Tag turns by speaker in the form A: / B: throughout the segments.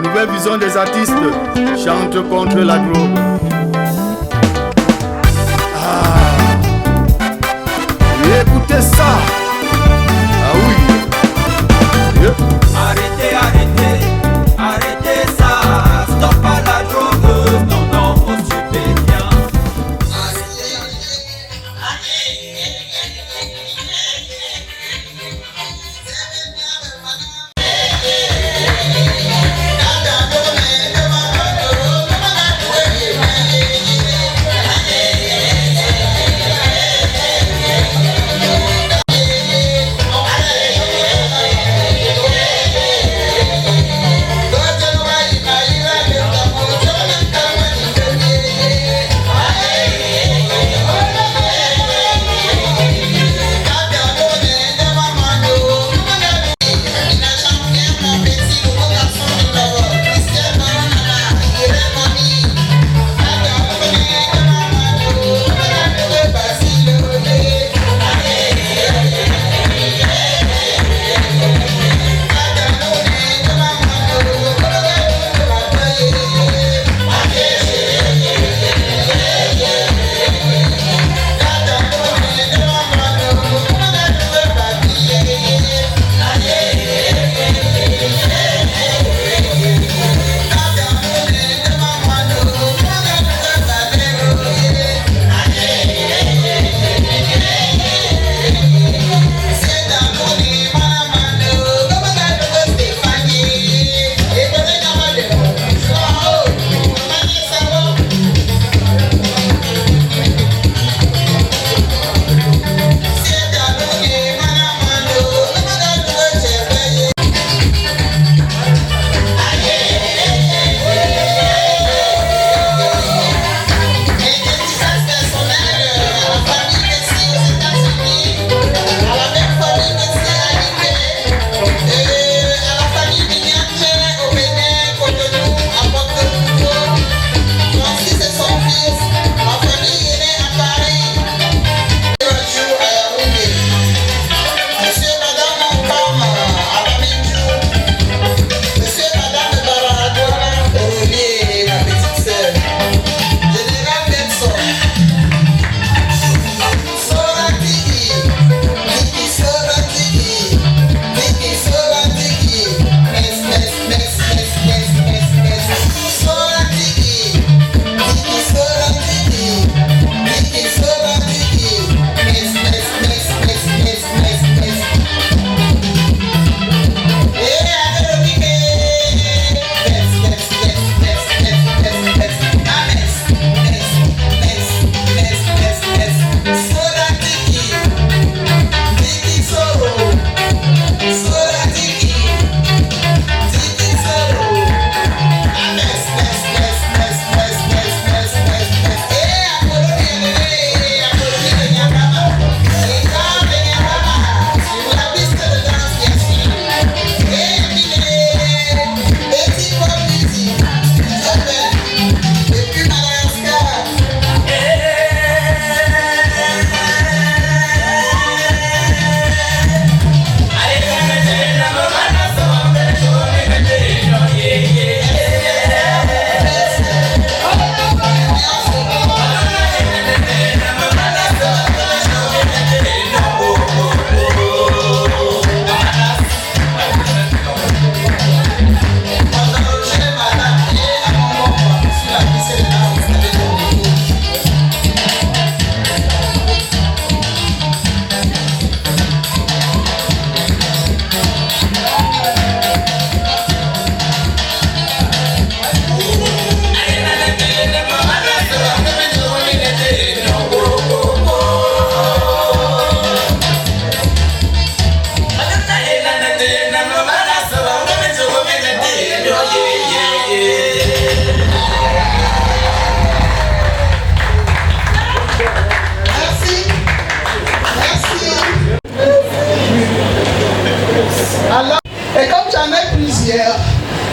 A: La nouvelle vision des artistes chante contre la drogue. Écoutez ça. Ah oui. Yeah.
B: Arrêtez, arrêtez, arrêtez ça. Stop à la drogue, non, non, au stupéfiant.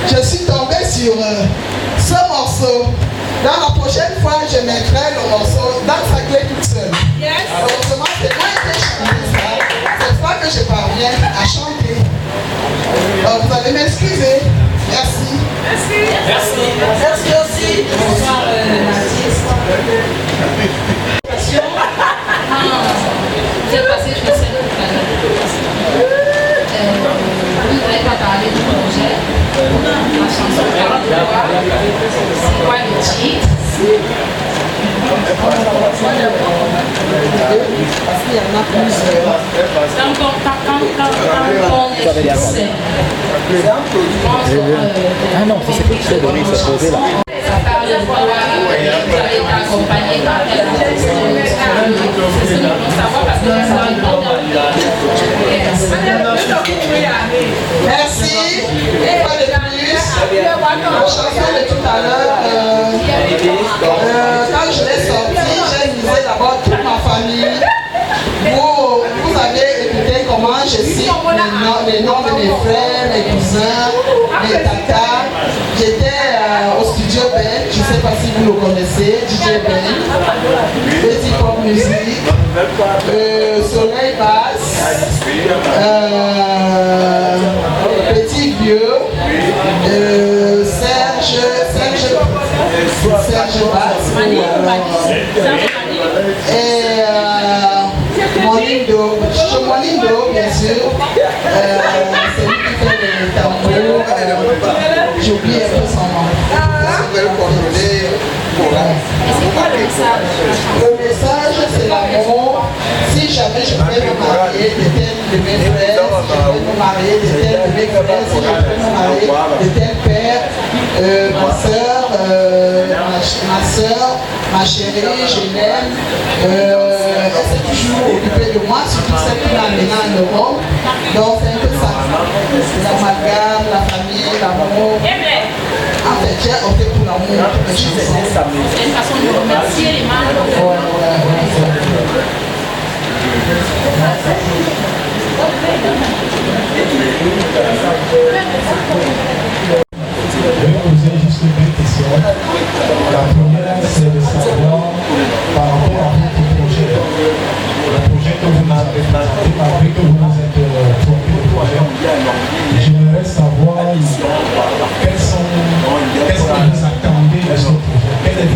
C: je suis tombée sur ce morceau. Dans la prochaine fois, je mettrai le morceau dans sa clé toute seule. Heureusement, c'est moi qui ai chanté ça. Cette fois que je parviens à chanter. Vous allez m'excuser. Merci. parce qu'il y en a plusieurs.
D: Ah non, c'est quelque chose de se poser là.
C: Merci. Une fois de plus, la chanson de tout à l'heure, quand je l'ai sortie, j'ai visé d'abord toute ma famille. Vous avez écouté comment je cite les noms de mes frères, mes cousins, mes tatas. J'étais au studio Ben, je ne sais pas si vous le connaissez, DJ Ben, Petit Pop Music, Soleil Basse, Petit Vieux, Serge Basse, et Molindo, bien sûr, c'est lui qui fait les tambours, j'ai oublié un peu son nom. Le message, c'est l'amour. Si jamais je pouvais me marier de tel de mes frères, si je pouvais me marier de tel de mes frères, si je pouvais me marier de tel père, ma soeur, ma chérie, je l'aime. Elle s'est toujours occupée de moi, surtout celle qui m'a amenée en Europe. Donc c'est un peu ça. L'amalgame, la famille, l'amour. En fait, j'ai opté pour l'amour pour les chansons.
E: C'est une façon de remercier les membres.
F: Je vais poser juste deux questions. La première, c'est de savoir par rapport à votre projet. Le projet que vous nous avez présenté, malgré que vous nous êtes trompé de projet, j'aimerais savoir qu'est-ce que vous attendez de ce projet. Quel est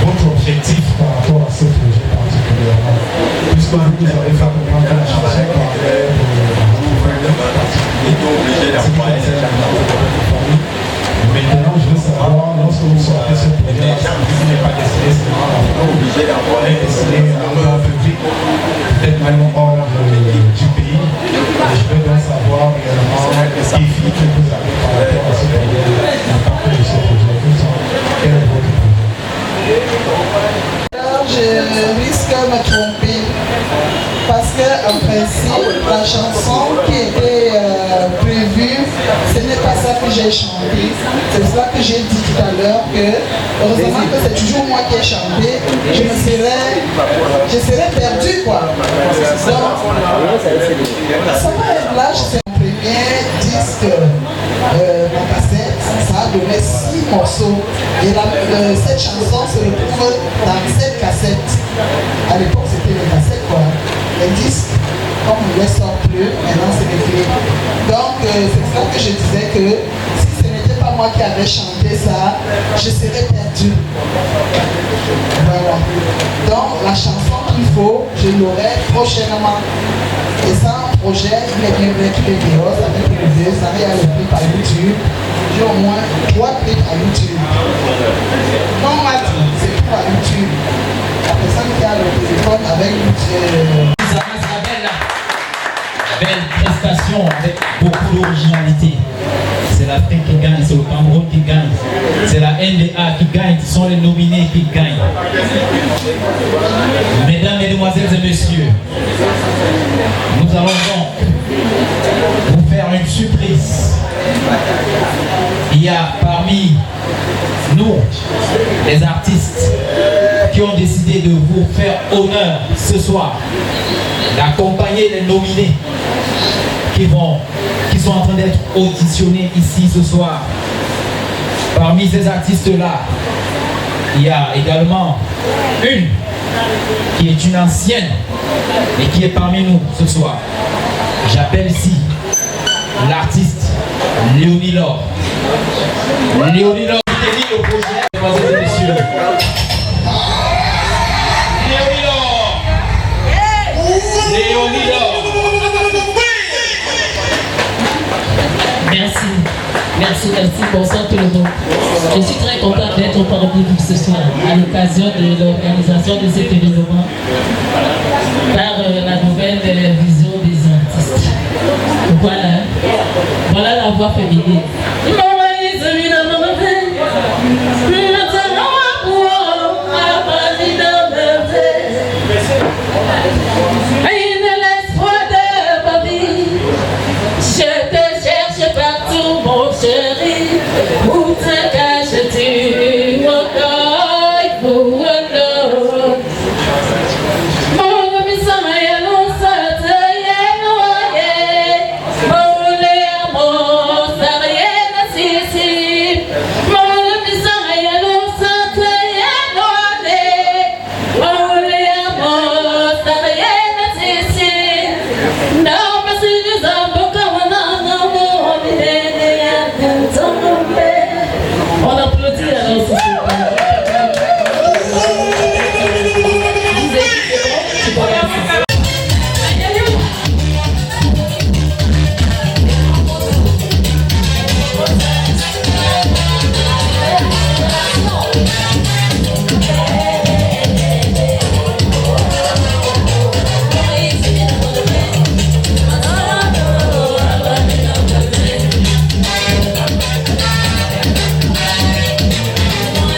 F: votre objectif par rapport à ce projet particulièrement? Puisque vous nous avez fait comprendre que la chanson parlait maintenant, je veux savoir, lorsque vous sortez ce projet, vous n'êtes pas destiné seulement à l'enfant, vous êtes destiné à un public, peut-être même hors du pays. Et je veux donc savoir réellement les défis que vous avez par rapport à ce projet, l'impact de ce projet. Quel est votre projet?
C: Alors, je risque de me tromper. Parce qu'en principe, la chanson qui était prévue, ce n'est pas ça que j'ai chanté. C'est ça que j'ai dit tout à l'heure que, heureusement que c'est toujours moi qui ai chanté, je serais perdu quoi. Donc, ça va être là, c'est mon premier disque, ma cassette, ça a donné 6 morceaux. Et cette chanson se retrouve dans cette cassette. À l'époque, c'était les cassettes quoi. Les disques, comme on ne les sort plus, maintenant c'est les clés. Donc c'est ça que je disais que si ce n'était pas moi qui avais chanté ça, je serais perdu. Voilà. Donc la chanson qu'il faut, je l'aurai prochainement. Et ça, un projet, il est bien vrai qu'il est dehors, ça fait plus de 2, ça va y aller le clip à YouTube. J'ai au moins 3 clips à YouTube. Non, m'a dit, c'est tout à YouTube. La personne qui a le téléphone avec YouTube.
D: Belle prestation avec beaucoup d'originalité. C'est l'Afrique qui gagne, c'est le Cameroun qui gagne, c'est la NDA qui gagne, ce sont les nominés qui gagnent. Mesdames, Mesdemoiselles et Messieurs, nous allons donc vous faire une surprise. Il y a parmi nous, les artistes, qui ont décidé de vous faire honneur ce soir, d'accompagner les nominés qui sont en train d'être auditionnés ici ce soir. Parmi ces artistes-là, il y a également une qui est une ancienne et qui est parmi nous ce soir. J'appelle ici l'artiste Léonie Laure. Léonie Laure, c'est le projet, mesdemoiselles et messieurs. Léonie Laure. Léonie Laure.
E: Merci.
G: Merci, bonsoir tout le monde. Je suis très content d'être parmi vous ce soir à l'occasion de l'organisation de cet événement par la nouvelle vision des artistes. Voilà la voix féminine. Je te cherche partout, mon chéri. Où te caches-tu, mon cœur, pour l'eau? Mon bisou, y'a l'once, y'a noyé. Mon l'amour, ça rien à sissi. Mon bisou, y'a l'once, y'a noyé. Mon l'amour, ça rien à sissi. Non, mais si nous avons on applaudit alors ce soir.
H: Thank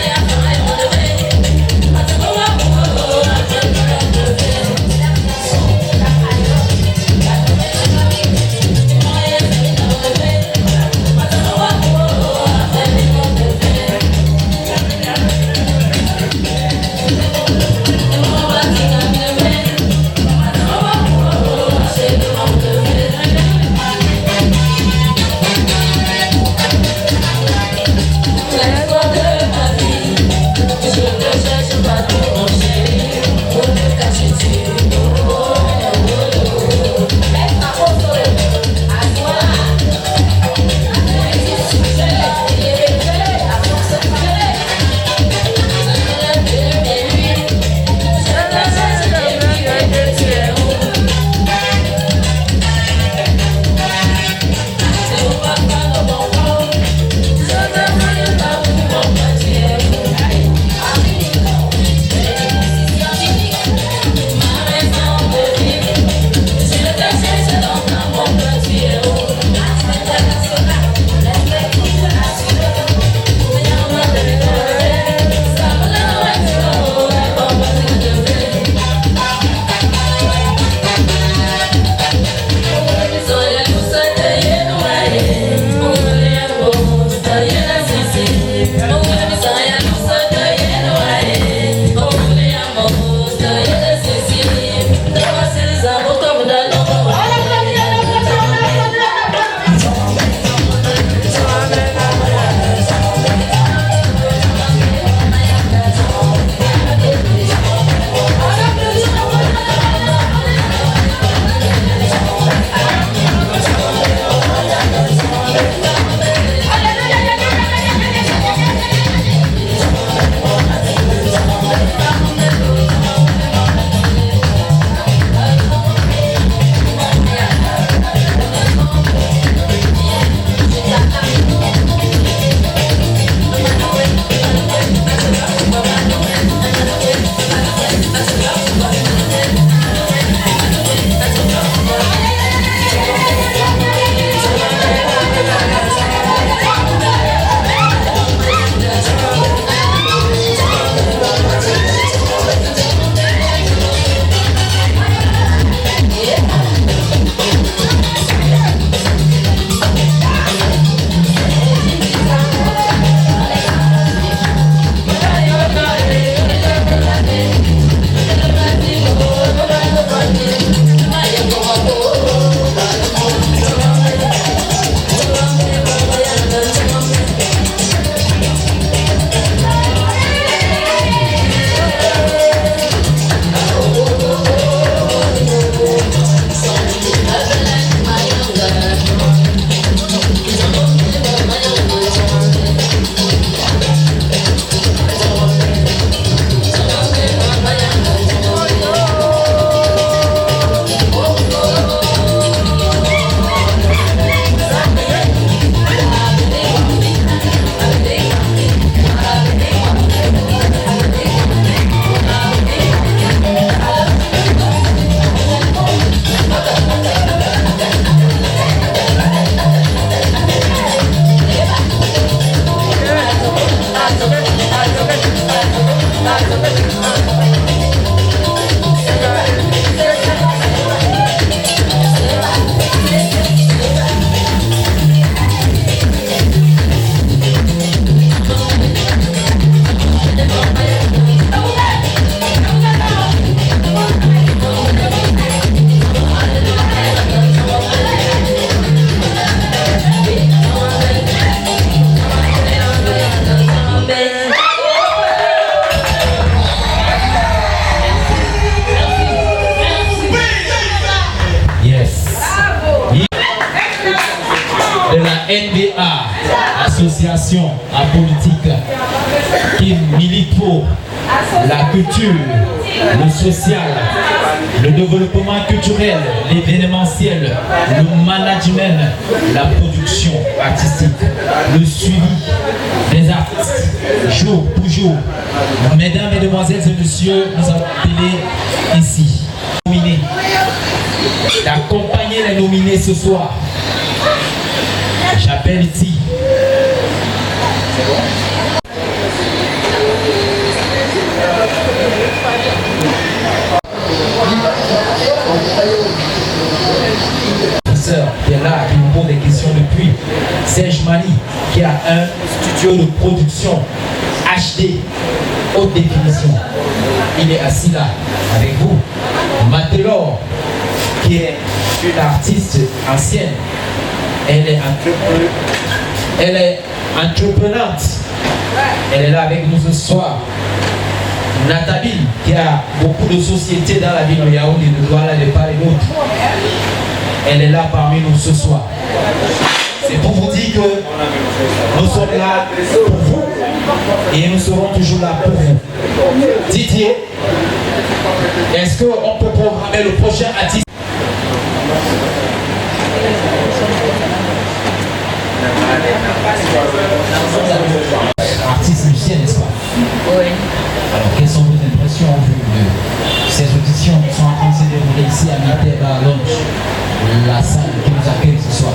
D: association apolitique qui milite pour la culture, le social, le développement culturel, l'événementiel, le management, la production artistique, le suivi des artistes, jour pour jour. Mesdames, Mesdemoiselles et Messieurs, nous avons appelé ici, nominés, d'accompagner les nominés ce soir. J'appelle ici. Professeur qui est là, qui nous pose des questions depuis. Serge Mali, qui a un studio de production HD, haute définition. Il est assis là avec vous. Matelor, qui est une artiste ancienne. Elle est entreprenante. Elle est là avec nous ce soir. Nathalie, qui a beaucoup de sociétés dans la ville de Yaoundé, de Douala, de part et d'autre. Elle est là parmi nous ce soir. C'est pour vous dire que nous sommes là pour vous et nous serons toujours là pour vous. Didier, est-ce qu'on peut programmer le prochain artiste? Artiste musicien, n'est-ce pas?
E: Oui.
D: Alors, quelles sont vos impressions en vue de ces auditions qui sont en train de se dérouler ici à Mitterrand Lounge, la salle qui nous accueille ce soir?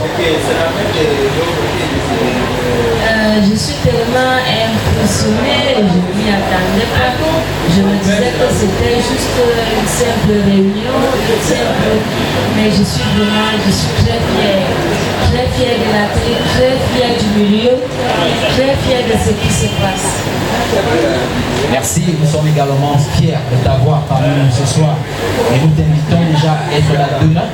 E: Je suis tellement impressionnée, je ne m'y attendais pas. Je me disais que c'était juste une simple réunion, mais je suis très fière. Très fière de la télé, très fière du milieu, très fière de ce qui se passe.
D: Merci, nous sommes également fiers de t'avoir parmi nous ce soir. Et nous t'invitons déjà à être là demain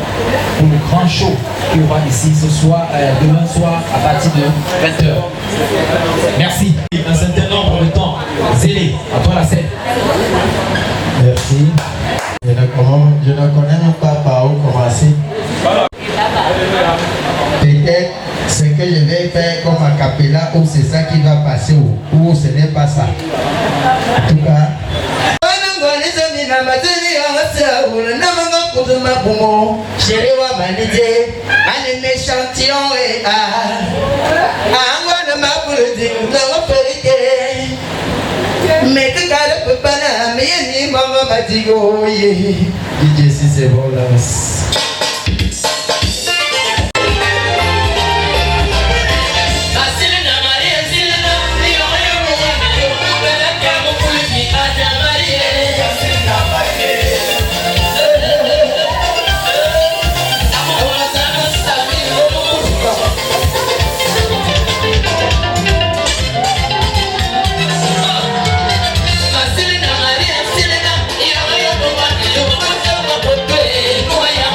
D: pour le grand show qui aura ici ce soir, demain soir à partir de 20h. Merci. Un certain nombre de temps. Zélé, à toi la scène.
F: Merci. Je ne connais même pas par où commencer. Peut-être ce que je vais faire comme un capella ou c'est ça qui va passer ou ce n'est pas ça. En tout cas.
H: Mais que quand le papa n'a mis ni maman m'a dit oh yeah.
F: DJ si c'est bon là.
H: Maria,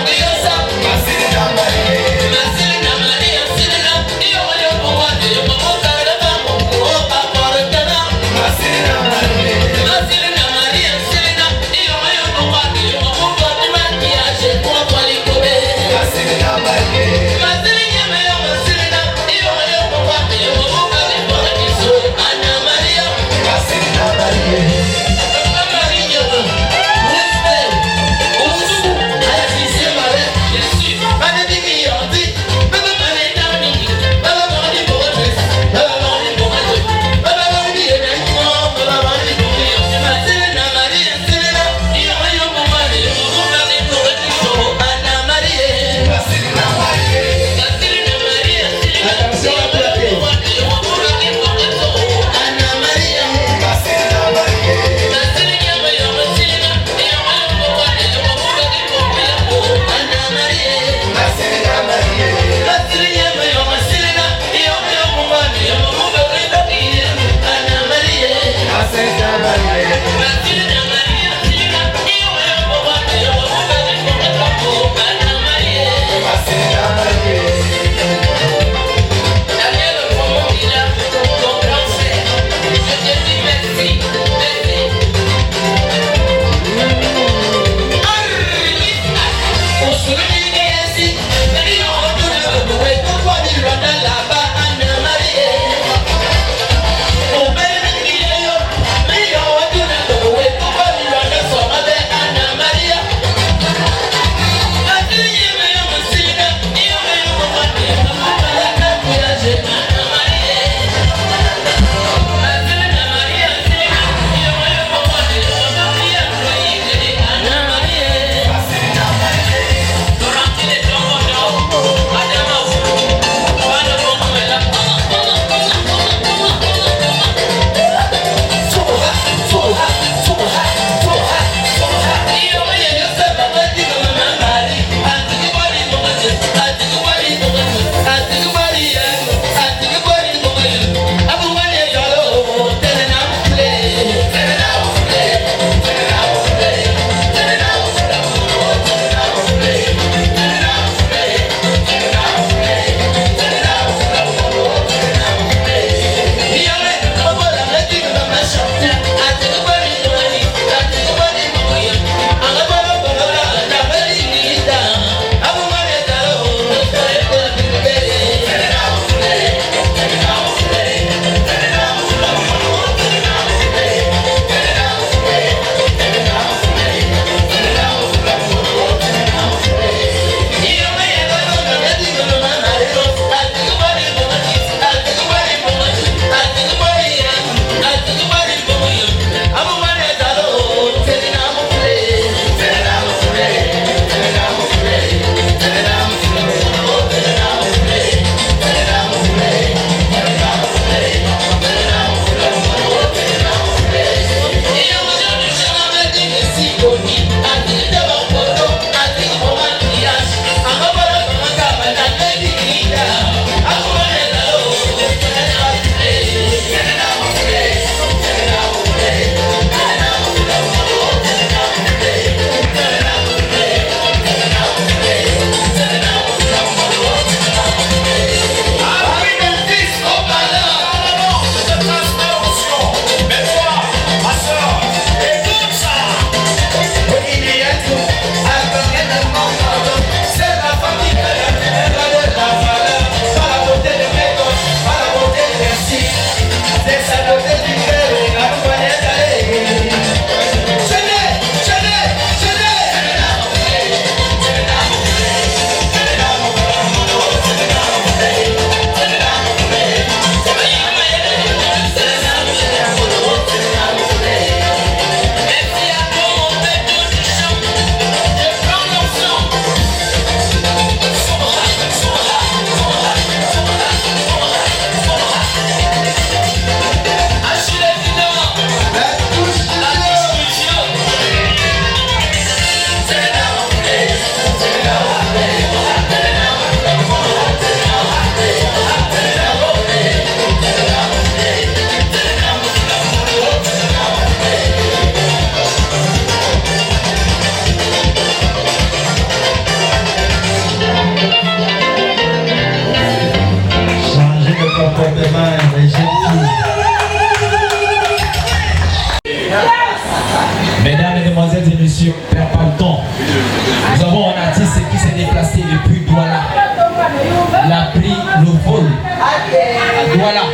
D: Voilà.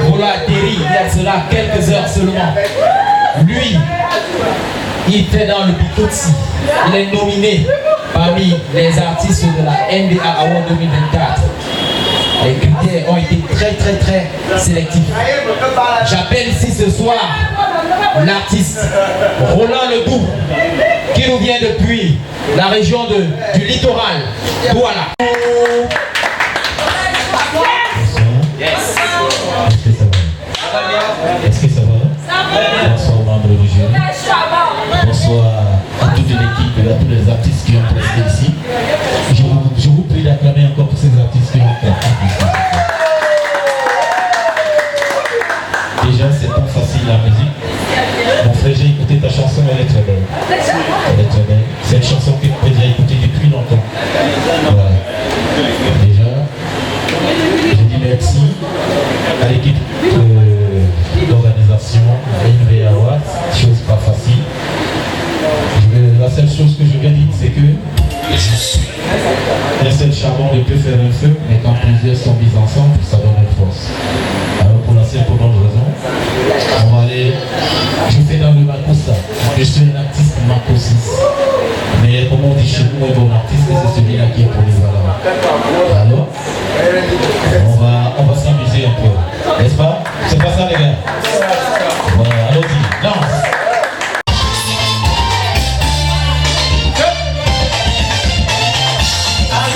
D: Voilà atterri il y a cela quelques heures seulement. Lui, il était dans le Bikotsi. Il est nominé parmi les artistes de la NBA Award 2024. Les critères ont été très sélectifs. J'appelle ici ce soir l'artiste Roland Ledoux qui nous vient depuis la région du littoral Douala.
I: Est-ce que ça va? Bonsoir membres du jury. Bonsoir à toute l'équipe et à tous les artistes qui ont presté ici. Je vous prie d'acclamer encore tous ces artistes qui ont participé. Déjà, c'est pas facile la musique. Mon frère, j'ai écouté ta chanson, elle est très belle. Elle est très belle. C'est une chanson que tu peux déjà écouter depuis longtemps. Voilà. Déjà, je dis merci à l'équipe d'organisation, NBA Awards, chose pas facile. La seule chose que je vais dire, c'est que un seul charbon ne peut faire un feu, mais quand plusieurs sont mis ensemble, ça donne une force. Alors pour la simple bonne raison, on va aller, je fais dans le Makossa, je suis un artiste Makossis. Mais comme on dit chez nous, un bon artiste, c'est celui-là qui est polyvalent. Alors, on va s'amuser un peu, n'est-ce pas? C'est pas ça les gars? Voilà, allons-y, lance!
B: Aïe,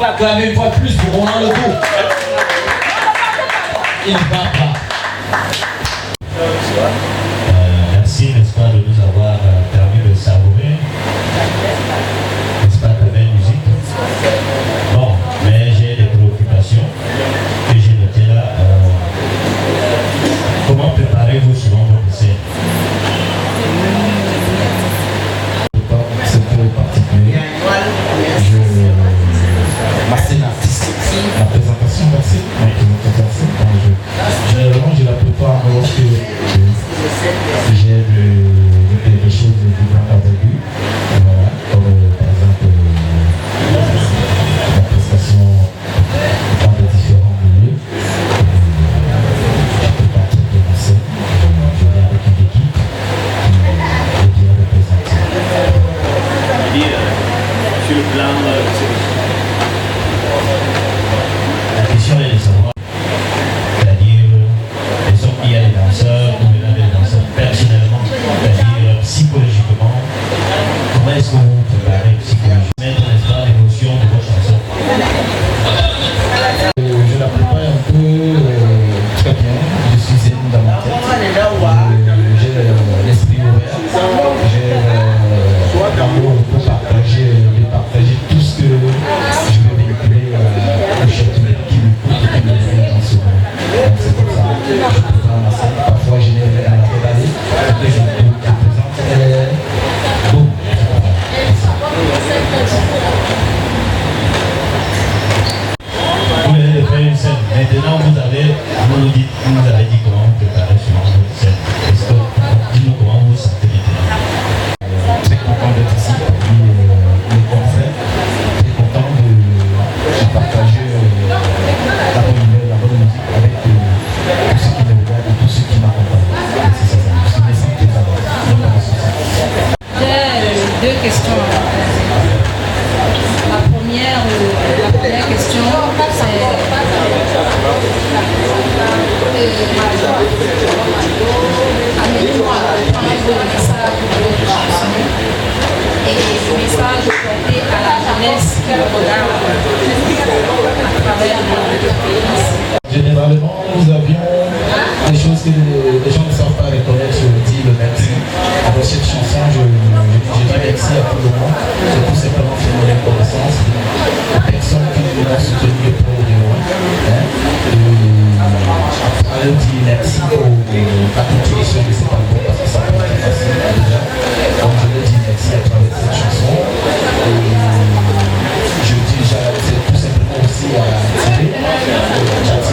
D: va acclamer une fois de plus pour Roland Ledoux. Il va pas.
I: Merci, n'est-ce pas, de nous avoir permis de savourer, n'est-ce pas, de belle musique. Bon, mais j'ai des préoccupations que j'ai notées là. Comment préparez-vous souvent votre scène?
F: C'est un peu particulier. Ma scène artistique, la présentation de la scène, généralement je la prépare lorsque j'ai des choses de grande envergure. Voilà, comme par exemple la prestation dans de différents milieux. Je prépare très bien ma scène. Je viens avec une équipe qui est bien représentée.
A: Sur le plan
I: La question est de savoir, c'est-à-dire, les hommes qui y a des danseurs, ou même des danseurs personnellement, c'est-à-dire psychologiquement, comment est-ce que vous vous préparez psychologiquement, mettre n'est-ce pas l'émotion de vos chansons?
F: Je la prépare un peu très bien, je suis zen dans ma tête, j'ai l'esprit ouvert, j'ai l'amour pour partager tout ce que je veux véhiculer au chef qui m'écoute et qui me fait dans ce moment. Donc c'est comme ça, je prépare ma scène, parfois je n'ai rien à la regarder, après je présente, boum,
I: Vous venez de faire une scène. Maintenant, vous nous avez dit comment vous préparez souvent votre scène. Est-ce que, dis-nous comment vous vous sentez maintenant?
F: très content d'être ici parmi mes confrères, très content de partager la bonne nouvelle, la bonne musique avec tous ceux qui me regardent et tous ceux qui m'accompagnent. C'est ça, je me sens très à l'aise.
E: J'ai deux questions. La première question, c'est amenez-moi à comprendre le message de votre chanson et le message porté à la jeunesse qui le regarde à travers le pays.
F: Généralement, nous avions des choses que les gens ne savent pas reconnaître sur le dit le merci. Dans cette chanson, je dis merci à tout le monde. C'est tout simplement faire une reconnaissance aux personnes qui nous ont soutenus pour de loin. Je dis merci à toute l'édition de cet album parce que ça n'a pas été facile déjà. Donc je leur dis merci à travers cette chanson. Je dis c'est tout simplement aussi à attirer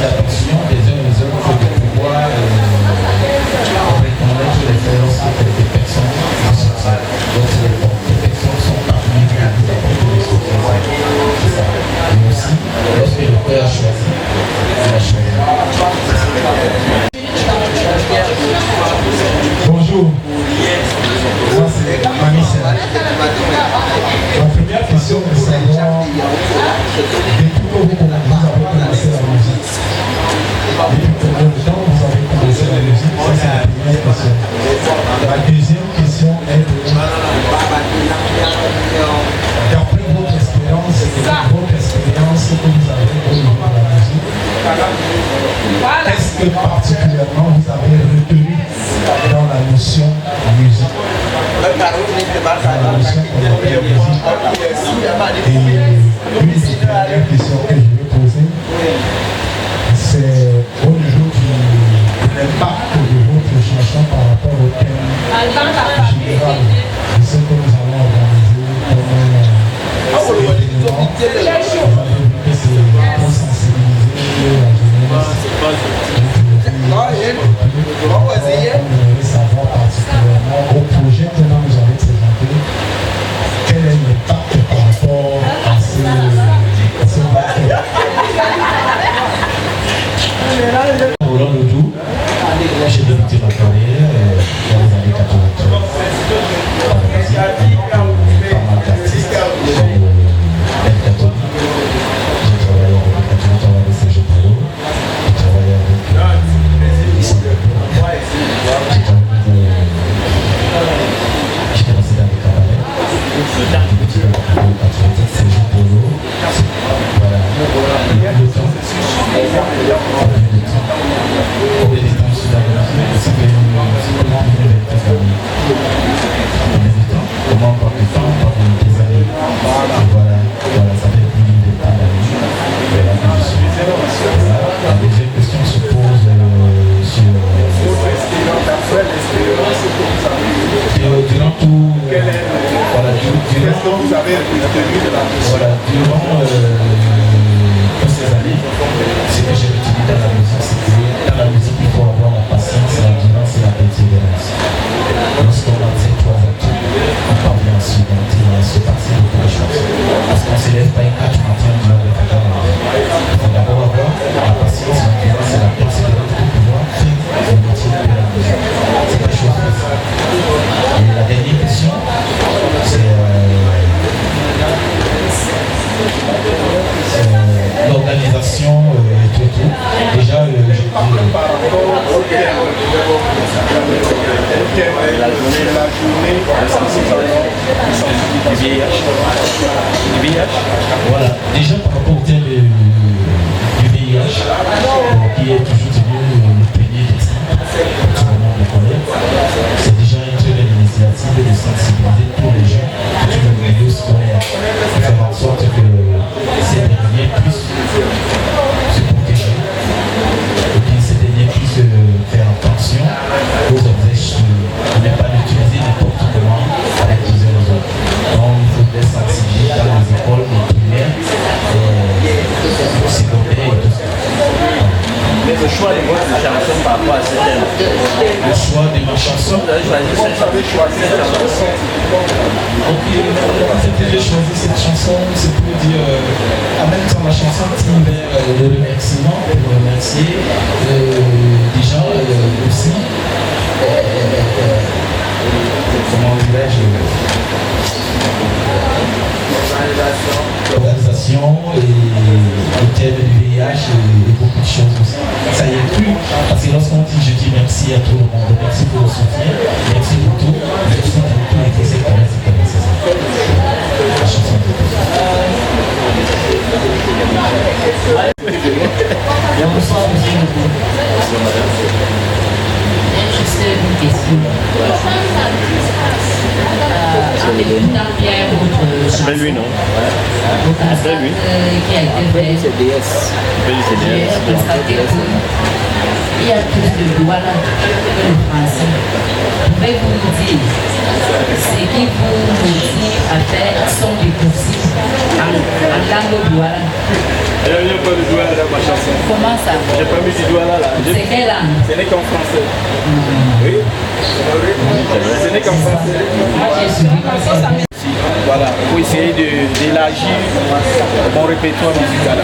F: l'attention des uns et des autres de pouvoir reconnaître les forces des personnes qui sont ça. Donc les personnes sont parmi les gens qui apportent des soutiens. C'est ça. Et aussi, lorsque le père a choisi, il a choisi. Bonjour. Moi c'est Mami Sena. Ma première question est de savoir depuis que vous avez commencé la musique. Depuis combien de temps vous avez commencé la musique? Ça c'est la première question. La deuxième question est d'après votre expérience que vous avez au niveau de la musique, qu'est-ce que particulièrement vous avez retenu dans la notion musique? La notion qu'on appelle musique. Et une des dernières questions que je vais poser, c'est au niveau de l'impact de votre chanson par rapport au thème général de ce que nous allons organiser comme événement. Vous avez vu que c'est pour sensibiliser la jeunesse. Savoir particulièrement au projet que nous allons présenter, quel est l'impact par rapport à ce Roland Ledoux, j'ai débuté ma carrière dans les années 93. Pas mal d'artistes comme El Catholique. J'ai travaillé avec El Catholique, j'ai travaillé avec Sergio Palo, j'ai travaillé avec Issa Bebo. J'ai commencé dans les cabarets. J'ai débuté dans les cabarets, Sergio Palo. surtout voilà, durant toutes ces années, ce que j'ai retenu dans la musique, c'est que dans la musique, il faut avoir la patience, l'endurance et la persévérance. Lorsqu'on a ces trois atouts, on parvient à surmonter et à se passer de toutes les choses. Parce qu'on ne se lève pas un 4 matin du jour de la il faut d'abord avoir la patience, l'endurance et la persévérance pour pouvoir faire le métier de la musique. C'est pas chose facile. Et la dernière question, c'est l'organisation et tout. Déjà, je dis
A: la journée du VIH.
F: Voilà, déjà par rapport au thème du VIH, qui est toujours tenu le pilier des cibles, tout le monde le connaît, c'est déjà une très belle initiative de sensibiliser tous les gens, tout le milieu scolaire, de faire en sorte que ces derniers puissent se protéger, et puis ces derniers puissent faire attention aux objets de ne pas l'utiliser n'importe comment avec plusieurs autres. Donc il faudrait sensibiliser dans les écoles, les primaires, les secondaires et tout ça.
A: Mais le choix de votre chanson par rapport à ce thème.
F: Le choix de ma chanson.
A: Vous avez choisi cette chanson.
F: Ok, j'ai choisi cette chanson, c'est pour dire, en même temps la chanson tient vers le remerciement, pour remercier des gens aussi, comment dirais-je, l'organisation et le thème du VIH et beaucoup de choses aussi. Ça y est plus, parce que lorsqu'on dit je dis merci à tout le monde, merci pour le soutien, merci pour tout, merci pour tout, et c'est comme ça. La chanson de tout.
E: Bonsoir, monsieur. Juste une question. En écoutant bien votre chanson,
A: lui, non?
E: votre constat qui a été fait, j'ai constaté qu'il y a plus de douala que le français. Pouvez-vous nous dire ce qui vous motive à faire son découverte en langue douala?
A: Il n'y a pas de douala dans ma chanson.
E: Comment ça?
A: J'ai pas mis du douala là.
E: C'est quelle langue?
A: Ce n'est qu'en français. Oui. Ce n'est qu'en français.
E: Moi j'ai suivi.
A: Voilà, pour essayer d'élargir mon répertoire musical.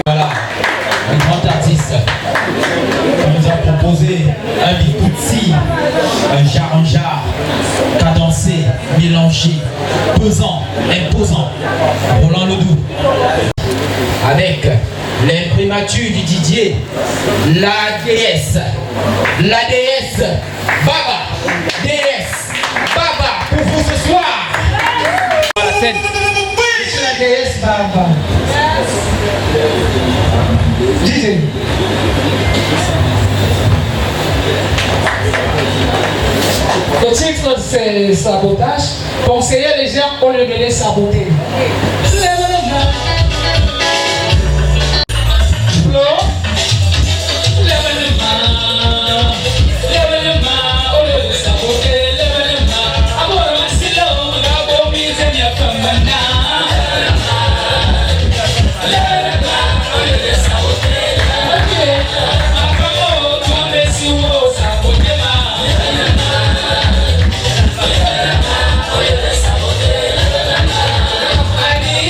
D: Voilà, un grand artiste qui nous a proposé un bikutsi, un jar, cadencé, mélangé, pesant, imposant, Roland Ledoux. Avec l'imprimature du Didier, la déesse, Baba, déesse, Baba, pour vous ce soir. À la scène.
C: Je suis la déesse Baba. Disez. Le titre c'est sabotage. Conseiller les gens au lieu de les saboter.
G: I need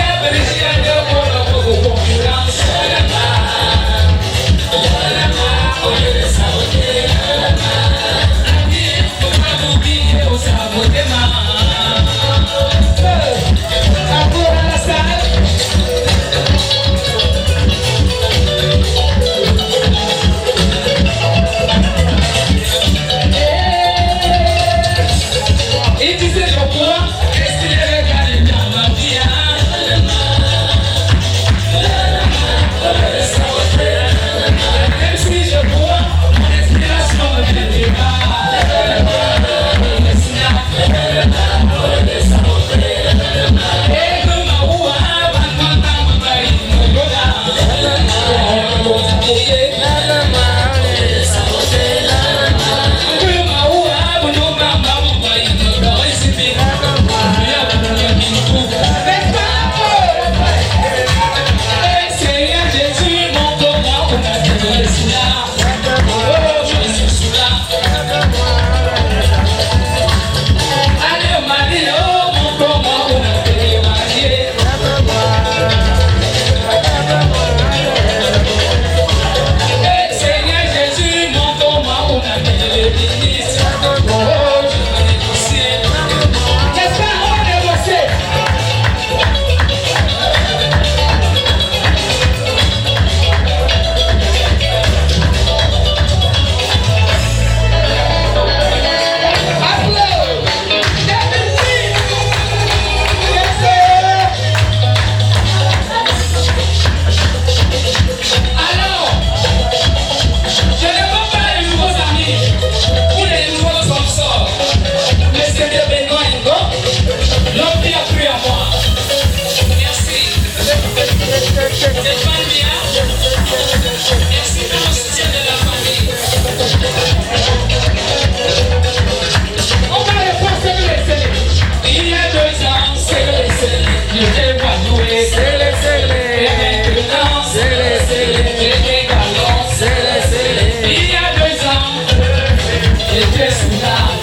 D: j'étais sous l'arbre.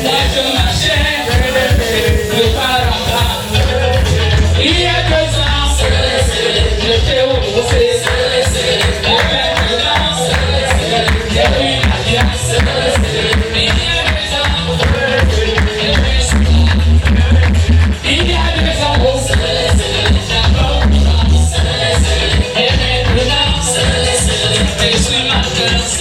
D: Moi je marchais le parapluie. Il y a 2 ans, j'étais au procès. Et maintenant, j'ai une alliance. Il y a 2 ans, j'étais sous l'arbre. Il y a 2 ans, et maintenant, je suis ma classe.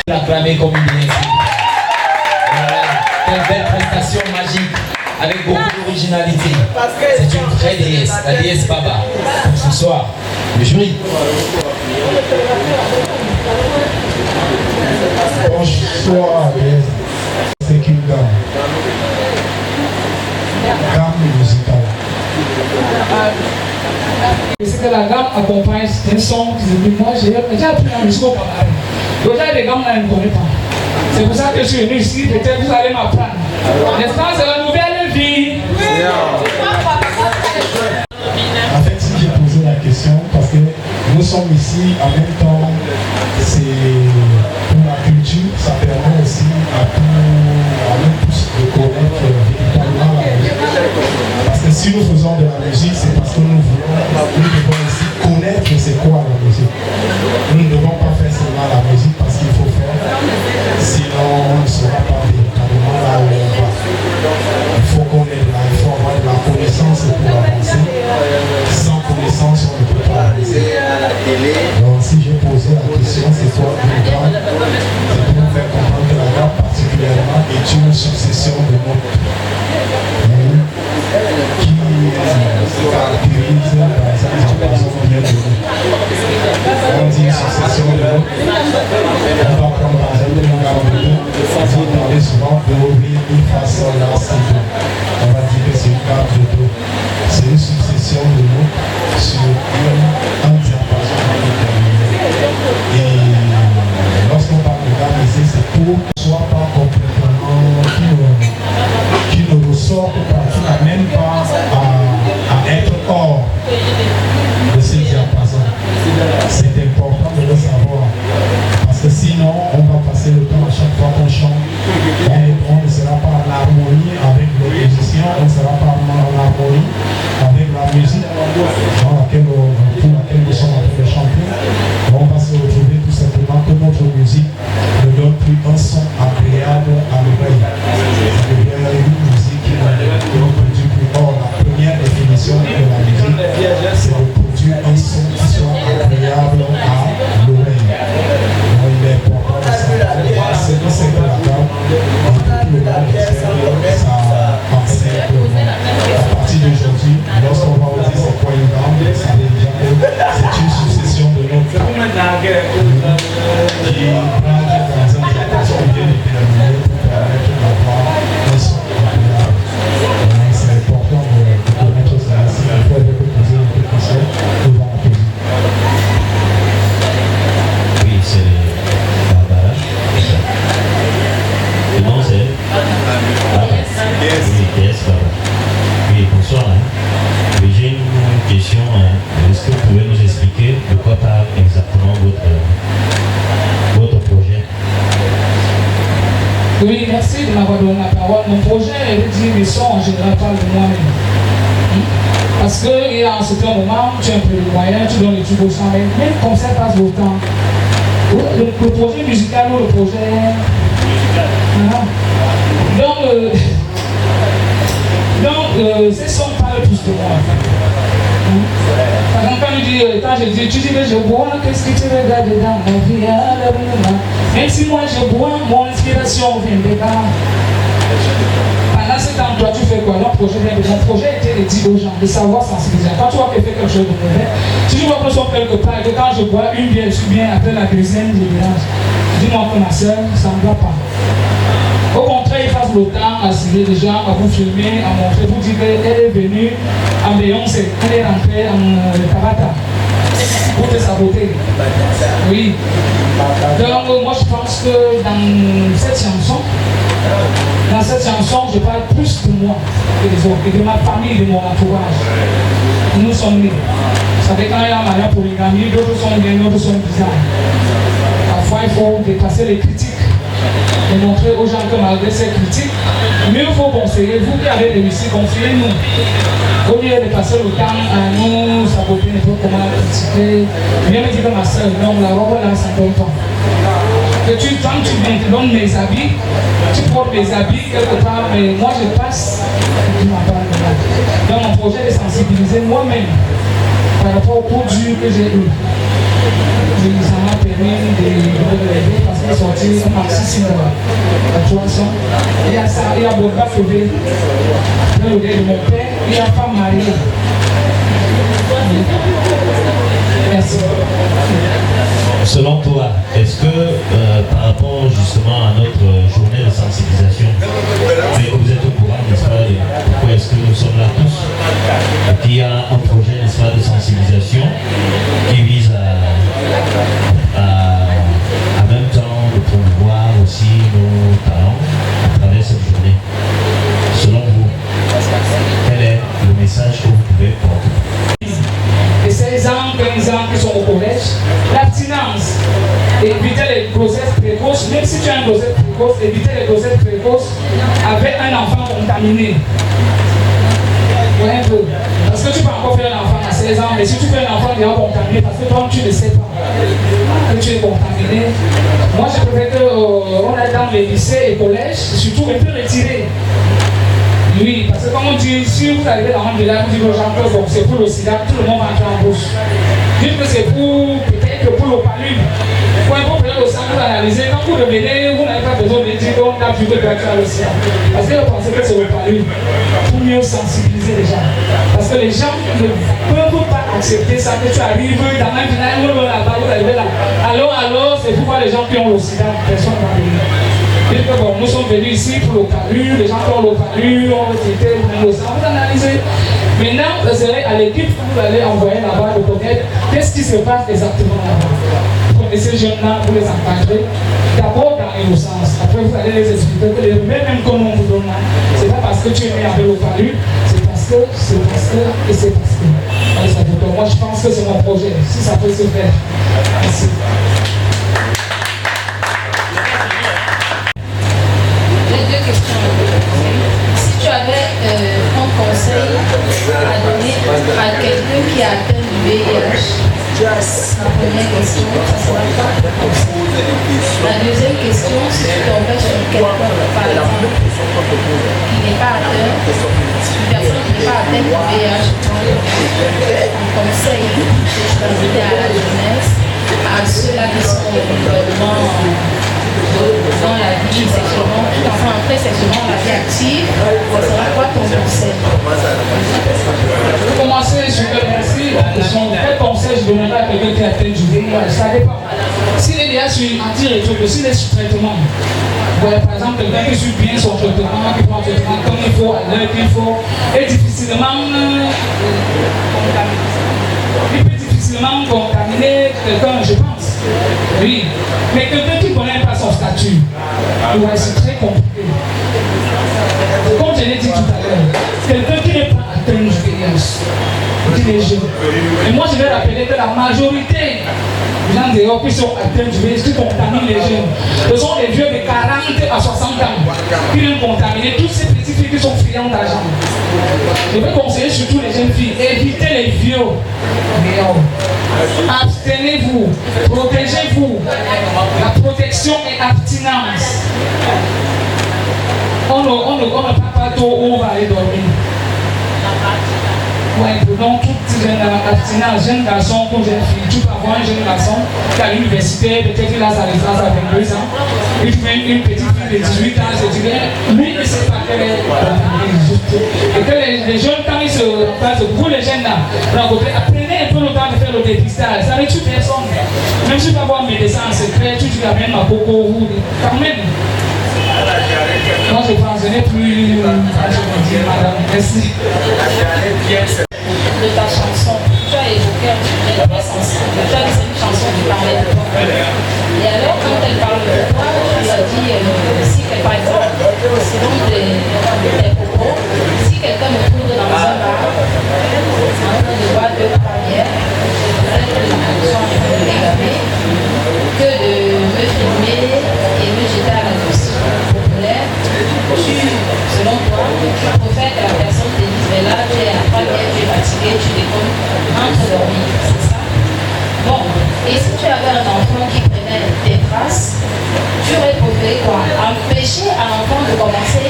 D: L'acclamer comme une bien. Quelle belle prestation magique avec beaucoup d'originalité. C'est une vraie déesse, la déesse Baba. Ce soir, le jury.
F: Bonsoir, déesse. C'est qu'une gamme. Gamme musicale.
J: C'est que la gamme accompagne un son qui se dit, moi j'ai appris la musique au camarade. Déjà les gammes là ne connaissent pas. C'est pour ça que je suis venu ici, peut-être vous allez m'apprendre. N'est-ce pas, c'est la nouvelle vie.
F: En fait, si j'ai posé la question, parce que nous sommes ici en même temps, c'est pour la culture, ça permet aussi à nous tous de connaître véritablement la musique. Parce que si nous faisons de la musique, c'est parce que nous devons aussi connaître c'est quoi la musique. Nous ne devons pas faire seulement la musique parce qu'il faut faire, sinon on ne sera pas véritablement là où on va. Il faut connaître là, il faut avoir de la connaissance pour avancer. Sans connaissance, on ne peut pas avancer. Donc si j'ai posé la question, c'est quoi une gamme? C'est pour nous faire comprendre que la gamme particulièrement est une succession de notes qui se caractérise par exemple en façon bien donnée. On dit succession de notes. On va prendre par exemple une gamme de Do. Vous entendez souvent Do, Ré, Mi, Fa, Sol, La, Si, Do. On va dire que c'est une gamme de Do. C'est une succession de notes sur un diapason déterminé. Et lorsqu'on parle de gamme ici, c'est pour que ce soit pas complètement qui ne ressort pas, qui n'amène pas à être hors de ces diapasons. C'est important de le savoir. Parce que sinon, on va passer le temps à chaque fois qu'on chante. Et on ne sera pas en harmonie avec le musicien, on ne sera pas en harmonie avec la musique pour laquelle nous sommes en train de chanter. On va se retrouver tout simplement que notre musique ne donne plus un son agréable à l'oreille. Ça devient une musique qui
J: qui m'a donné la parole. Mon projet, je dis, mais ça, en général, parle de moi-même. Parce qu'il y a un certain moment, tu as un peu de moyens, tu donnes les trucs aux gens, mais même comme ça passe le temps. Le projet musical ou le projet. Donc, ces sons parlent plus de moi. Par exemple, quand je dis, tu dis que je bois, qu'est-ce que tu regardes dans ma vie? Même si moi je bois, mon inspiration vient de là. Pendant ce temps, toi tu fais quoi? Mon projet était de dire aux gens, de savoir sensibiliser. Quand tu vois que fait quelque chose de mauvais, si tu vois que je suis quelque part et que quand je bois une bière, je suis bien, après la deuxième, je mélange. Dis-moi que ma soeur, ça ne va pas. Au contraire, il passe le temps à cibler des gens, à vous filmer, à montrer, vous dire qu'elle est venue en Beyoncé, elle est rentrée en Tabata pour te saboter. Oui. Donc, moi je pense que dans cette chanson, je parle plus de moi que des autres, et de ma famille, de mon entourage. Nous sommes nés. Vous savez, quand il y a un mariage polygamie, d'autres sont bien, d'autres sont bizarres. Parfois, il faut dépasser les critiques et montrer aux gens que malgré ces critiques, mieux faut conseiller. Vous qui avez réussi, conseillez-nous. Au lieu de passer le temps à nous saboter un peu comment critiquer, viens me dire que ma soeur, non, la robe là, ça ne donne pas. Que quand tu viens, tu donnes mes habits, tu portes mes habits quelque part, mais moi je passe, tu m'en parles de là. Donc mon projet est de sensibiliser moi-même par rapport au cours dur que j'ai eu. Ça m'a permis de parce qu'il est sorti un marxisme la chanson. Il y a ça, il y a Boba Fébé, le dé de mon père, il y a pas marié. Merci.
I: Selon toi, est-ce que par rapport justement à notre journée de sensibilisation, vous êtes au courant, n'est-ce pas, de pourquoi est-ce que nous sommes là tous, et qu'il y a un projet, n'est-ce pas, de sensibilisation qui vise à même temps de promouvoir aussi nos talents à travers cette journée. Selon vous, quel est le message que vous pouvez porter?
J: Et 16 ans, 15 ans qui sont au collège, l'abstinence, éviter les grossesses précoces, même si tu as une grossesse précoce, éviter les grossesses précoces avec un enfant contaminé. Ouais, un peu. Parce que tu peux encore faire un enfant à 16 ans, mais si tu fais un enfant déjà contaminé, parce que toi tu ne sais pas que tu es contaminé, moi je préfère qu'on aille dans les lycées et collèges, surtout un peu retiré. Oui, parce que comme on dit, si vous arrivez dans un village, vous dites aux gens que bon, c'est pour le sida, tout le monde va entrer en bouche. Dites que c'est pour, peut-être pour le palu. Quand vous prenez le sang, vous analysez, quand vous revenez, vous n'avez pas besoin de dire qu'on a vu que tu as le sida. Parce que vous pensez que c'est le palu. Pour mieux sensibiliser les gens. Parce que les gens ne peuvent pas accepter ça, que tu arrives dans un village, vous arrivez là. Alors, c'est pourquoi les gens qui ont le sida, personne ne va venir. Bon, nous sommes venus ici pour le palu, les gens qui ont le palu, on va traiter, vous analysez. Maintenant, vous serez à l'équipe que vous allez envoyer là-bas de connaître qu'est-ce qui se passe exactement là-bas. Vous connaissez ces jeunes-là, vous les encadrez. D'abord dans l'innocence, après vous allez les expliquer que les remèdes même qu'on vous donne là, c'est pas parce que tu es né avec le palu, c'est parce que, et c'est parce que. Donc moi je pense que c'est mon projet, si ça peut se faire. Merci.
E: Si tu avais un conseil à donner à quelqu'un qui a atteint du VIH, ma première question, ça sera quoi? La deuxième question, si tu tombais sur quelqu'un, par exemple, qui n'est pas atteint, une personne qui n'est pas atteinte du VIH, un conseil que je transmets à la jeunesse, à ceux-là qui sont vraiment dans la vie sexuellement, enfin après sexuellement, la vie active, ça sera quoi ton conseil?
J: Pour commencer, je te remercie. Quel conseil je donnerai à quelqu'un qui a atteint du VIH? Ça dépend. S'il est déjà sur antirétroviraux, s'il est sur traitement, ouais, par exemple, quelqu'un qui suit bien son traitement, qui prend son traitement comme il faut, à l'heure qu'il faut, et difficilement il peut difficilement contaminer quelqu'un, je pense. Oui. Mais quelqu'un qui ne connaît pas son statut, ouais, c'est très compliqué. Comme je l'ai dit tout à l'heure, quelqu'un qui n'est pas atteint du VIH, qui est jeune. Et moi, je vais rappeler que la majorité, les gens dehors qui sont atteints du virus, qui contaminent les jeunes. Ce sont les vieux de 40 à 60 ans qui viennent contaminer toutes ces petites filles qui sont friandes d'argent. Je vais conseiller surtout les jeunes filles, évitez les vieux. Abstenez-vous, protégez-vous. La protection et abstinence. On ne parle pas tôt où on va aller dormir. Ouais, donc toute jeune abstinence, jeune garçon comme jeune fille, tu peux avoir un jeune garçon qui à l'université, peut-être il a sa licence à 22 ans, il fait une petite fille de 18 ans, je dirais, lui il ne sait pas qu'elle est juste. Et que les jeunes, quand ils se passent, vous les jeunes là, apprenez un peu le temps de faire le dépistage, ça ne tue personne. Même si tu vas avoir un médecin en secret, tu dis même ma coco, quand même. Moi je pense, je n'ai plus. Madame, merci.
E: De ta chanson, tu as évoqué un sujet très sensible. Tu as dit c'est une chanson qui parlait de toi. Et alors, quand elle parle de toi, tu as dit si par exemple, selon tes propos, si quelqu'un me trouve dans un bar, en train de boire 2 bières, peut-être que les conditions sont un peu dégagées, que de me filmer et me jeter à la douce populaire, selon toi, tu préfères que la personne te dise, mais là, tu es à 3 bières, tu es fatigué, tu déconnes, entre dormir, c'est ça? Bon, et si tu avais un enfant qui prenait tes traces, tu aurais préféré quoi? Empêcher un enfant de commencer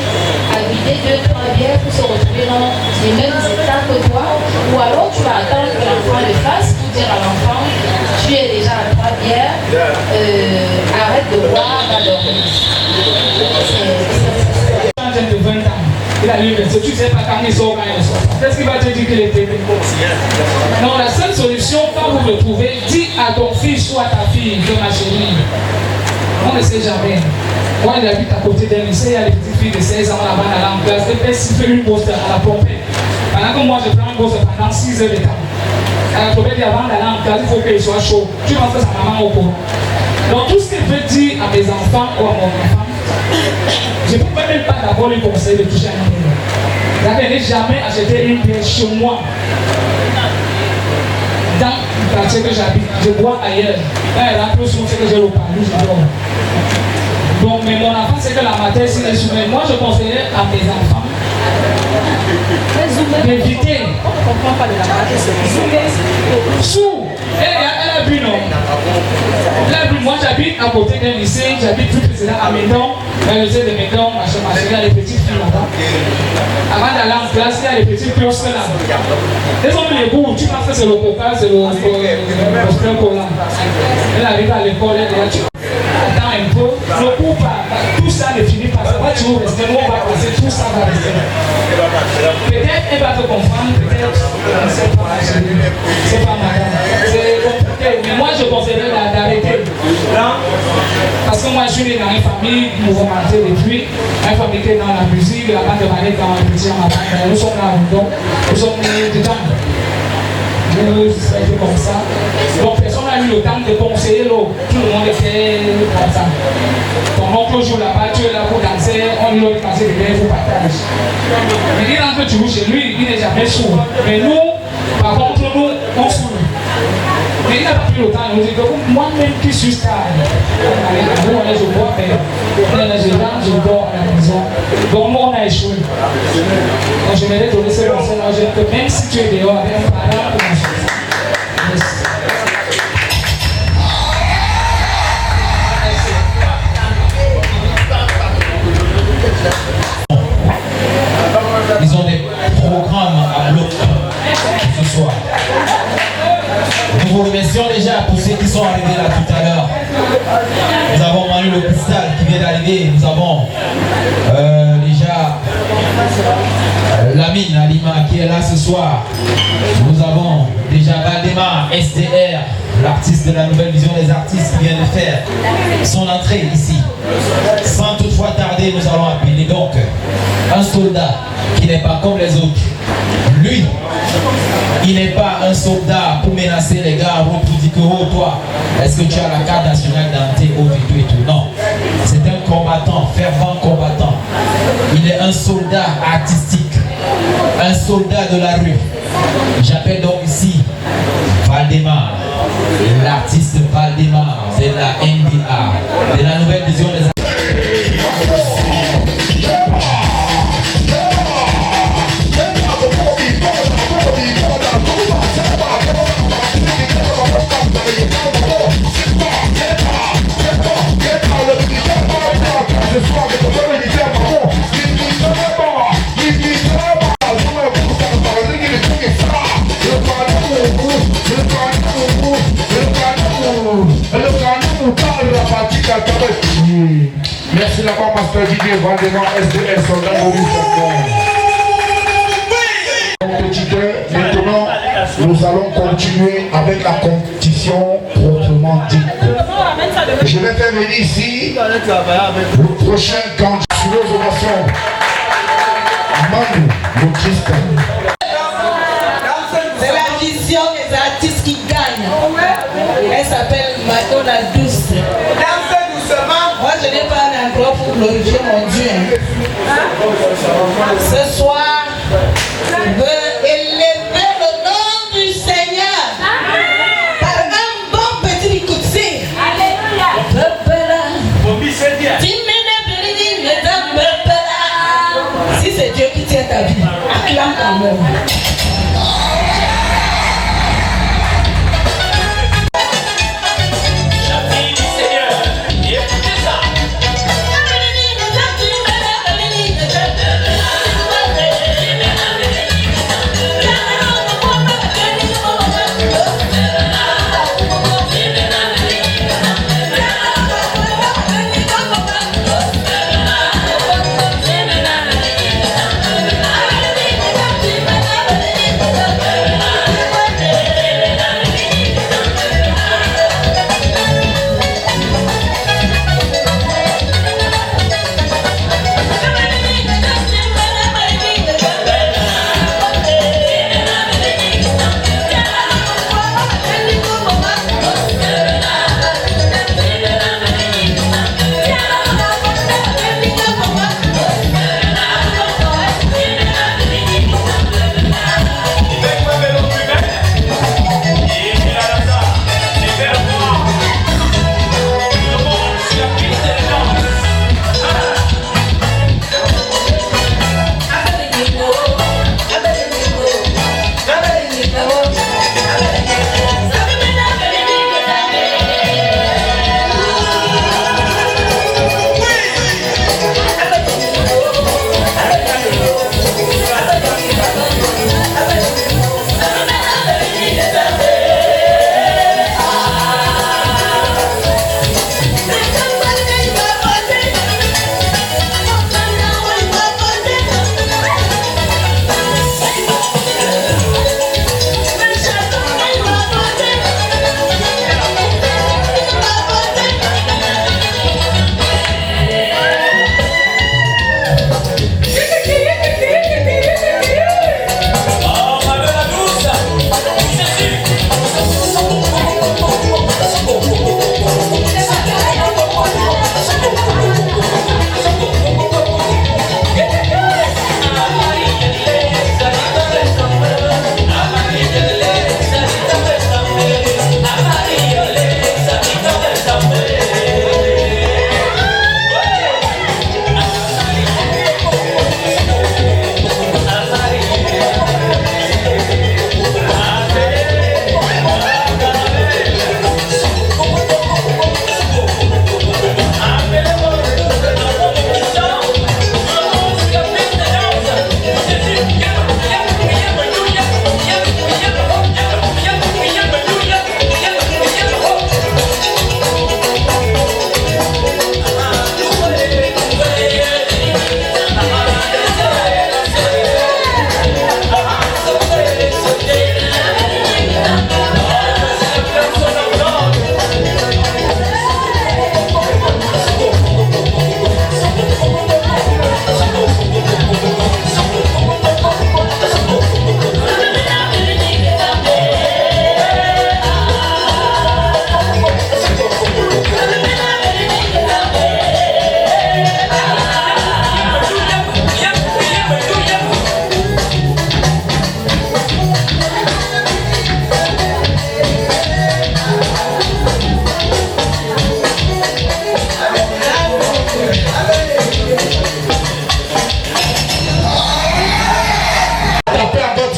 E: à vider 2-3 bières pour se retrouver dans les mêmes états que toi, ou alors tu vas attendre que l'enfant le fasse pour dire à l'enfant, tu es déjà à 3 bières, arrête de boire, va dormir.
J: De 20 ans, il a l'université, tu ne sais pas quand il sort, quand il sort. Qu'est-ce qu'il va te dire qu'il est bébé? Non, la seule solution, quand vous le trouvez, dis à ton fils ou à ta fille, de ma chérie, on ne sait jamais. Moi, j'habite à côté d'un lycée, il y a des petites filles de 16 ans là-bas dans la classe, elles sifflent une grosse à la pompée. Pendant que moi, je prends une grosse pendant 6 heures de temps. À la pompée, avant d'aller en classe, il faut qu'il soit chaud. Tu penses que sa maman au courant. Donc, tout ce que je veux dire à mes enfants ou à mon enfant, je ne peux même pas d'abord lui conseiller de toucher à une bière. Je n'ai jamais acheté une bière chez moi. Dans le quartier que j'habite, je bois ailleurs. Là, elle a plus souvent que j'ai le parler, je dors. Donc, mais mon enfant, c'est que la matière, c'est les souvenirs. Moi, je conseillerais à mes enfants d'éviter.
E: On ne comprend pas de la matière, c'est
J: sous. Elle a bu, non? Elle a bu. Moi, j'habite à côté d'un lycée, j'habite plus précisément à Médon, dans le lycée de Médon, il y a les petites filles là-bas. Avant d'aller en classe, il y a les petits kiosques là. Ils ont mis les bouts, tu penses que c'est le coca, c'est le spray collant. Elle arrive à l'école, elle est là, attends un peu, ne cours pas, tout ça ne finit pas, ça va toujours rester, nous on va passer, tout ça va rester. Peut-être elle va te comprendre, peut-être, c'est pas madame, c'est compliqué, mais moi je conseillerais d'arrêter. Parce que moi je suis né dans une famille mouvementée depuis, une famille qui est dans la musique, la bande de ballet dans le petit en avant, nous sommes là, donc nous sommes nés dedans. C'est comme ça. Donc personne n'a eu le temps de conseiller l'eau. Tout le monde était comme ça. Ton oncle joue là-bas, tu es là pour danser, on lui a passé des biens, vous partagez. Mais il rentre, tu joues chez lui, il n'est jamais sourd. Mais nous, par contre, nous, on sourit. Mais il n'a pas pris le temps de nous dire que moi-même qui suis star, je bois, mais je dors à la maison. Donc nous, on a échoué. Donc je m'aimerais donner ce conseil que même si tu es dehors avec un parent, pour la chose.
D: Ils ont des programmes à bloc ce soir. Nous vous remercions déjà pour ceux qui sont arrivés là tout à l'heure. Nous avons Manu Le Cristal qui vient d'arriver. Nous avons déjà Lamine Alima qui est là ce soir. Nous avons déjà Valdemar SDR, l'artiste de la nouvelle vision des artistes qui vient de faire son entrée ici. Sans toutefois tarder, nous allons appeler donc un soldat qui n'est pas comme les autres. Lui, il n'est pas un soldat pour menacer les gars pour dire que oh toi, est-ce que tu as la carte nationale d'identité et tout. Non, c'est un combattant, fervent combattant. Il est un soldat artistique, un soldat de la rue. J'appelle donc ici Valdemar l'artiste Valdemar de la NBA, de la nouvelle vision des
F: Merci la part Master Didier Valdemar SDL Soldat Maintenant, nous allons continuer avec la compétition proprement dite. Je vais faire venir ici le prochain candidat sur les ovations. Manu, le Christ.
C: C'est la vision des artistes qui gagnent. Elle s'appelle Madonna Douce. Dansez doucement. Moi, je n'ai pas un endroit pour glorifier mon Dieu. Ce soir, je veux élever le nom du Seigneur par un bon petit coup de cire. Alléluia. Si c'est Dieu qui tient ta vie, acclame quand même.
G: Thank you.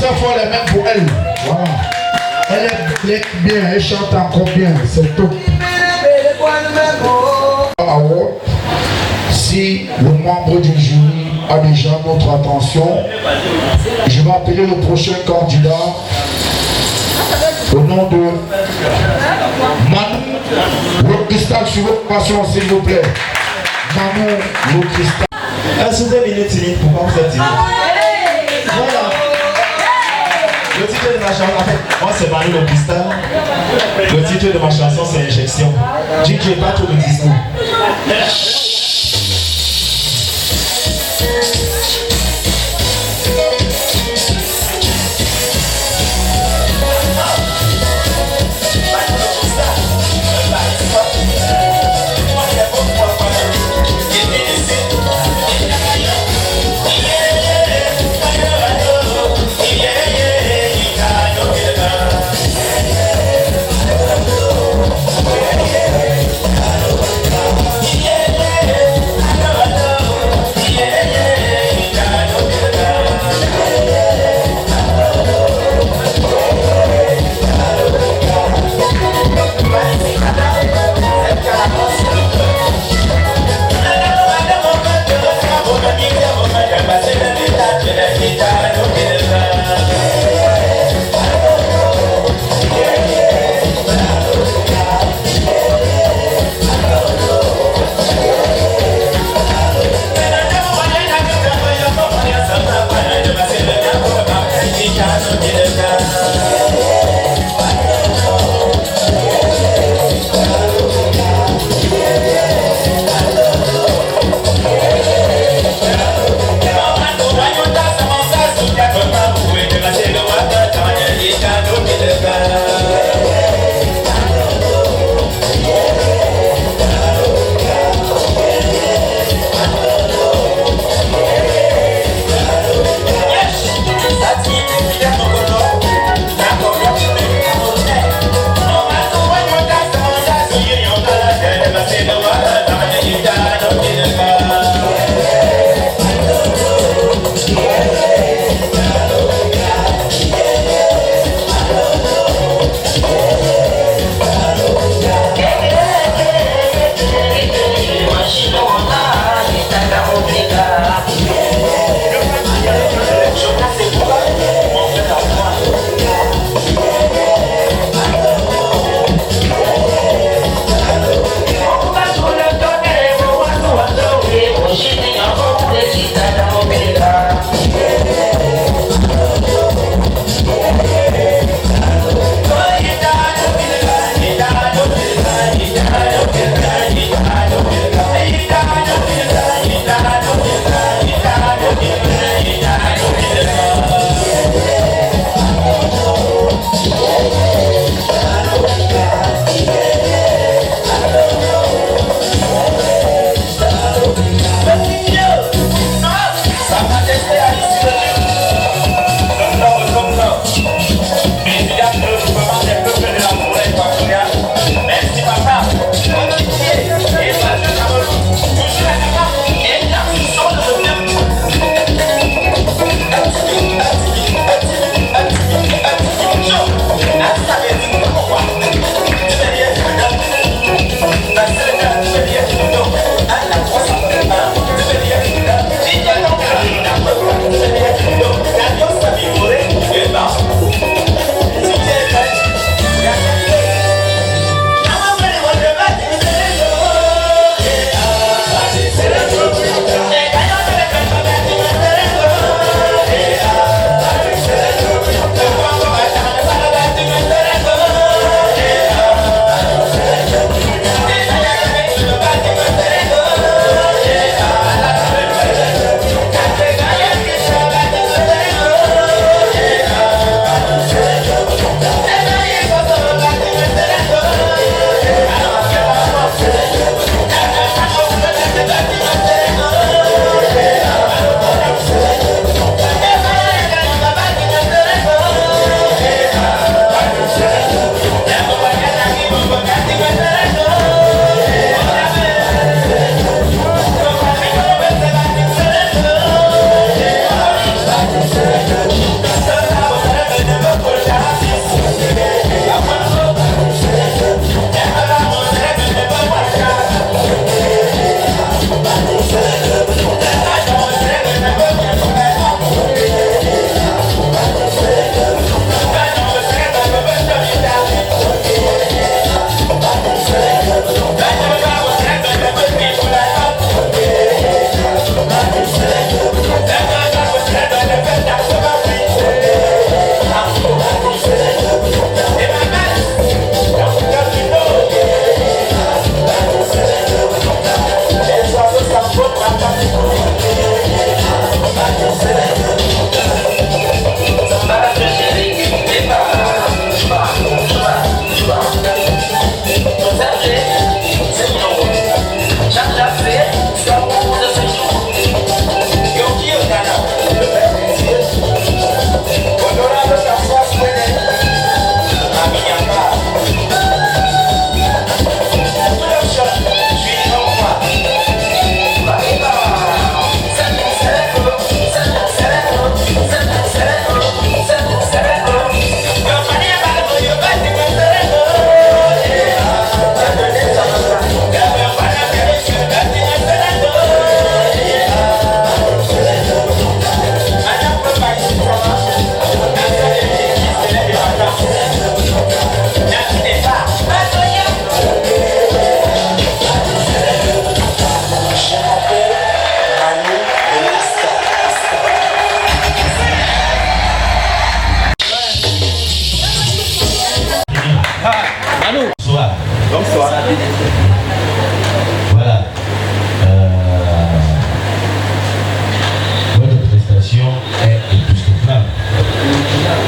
F: très fort les mains pour elle. Voilà. Elle est bien, elle chante encore bien, c'est tout. Award. Si le membre du jury a déjà notre attention, je vais appeler le prochain candidat au nom de Manu Locristal sur votre passion, s'il vous plaît. Manu Locristal.
K: Est-ce que vous avez une timide? Pourquoi vous êtes timide? Voilà. Le titre de ma chanson, en fait, moi c'est Manu Locristal. Le titre de ma chanson c'est Injection. DJ, pas tout le discours.
B: Yeah.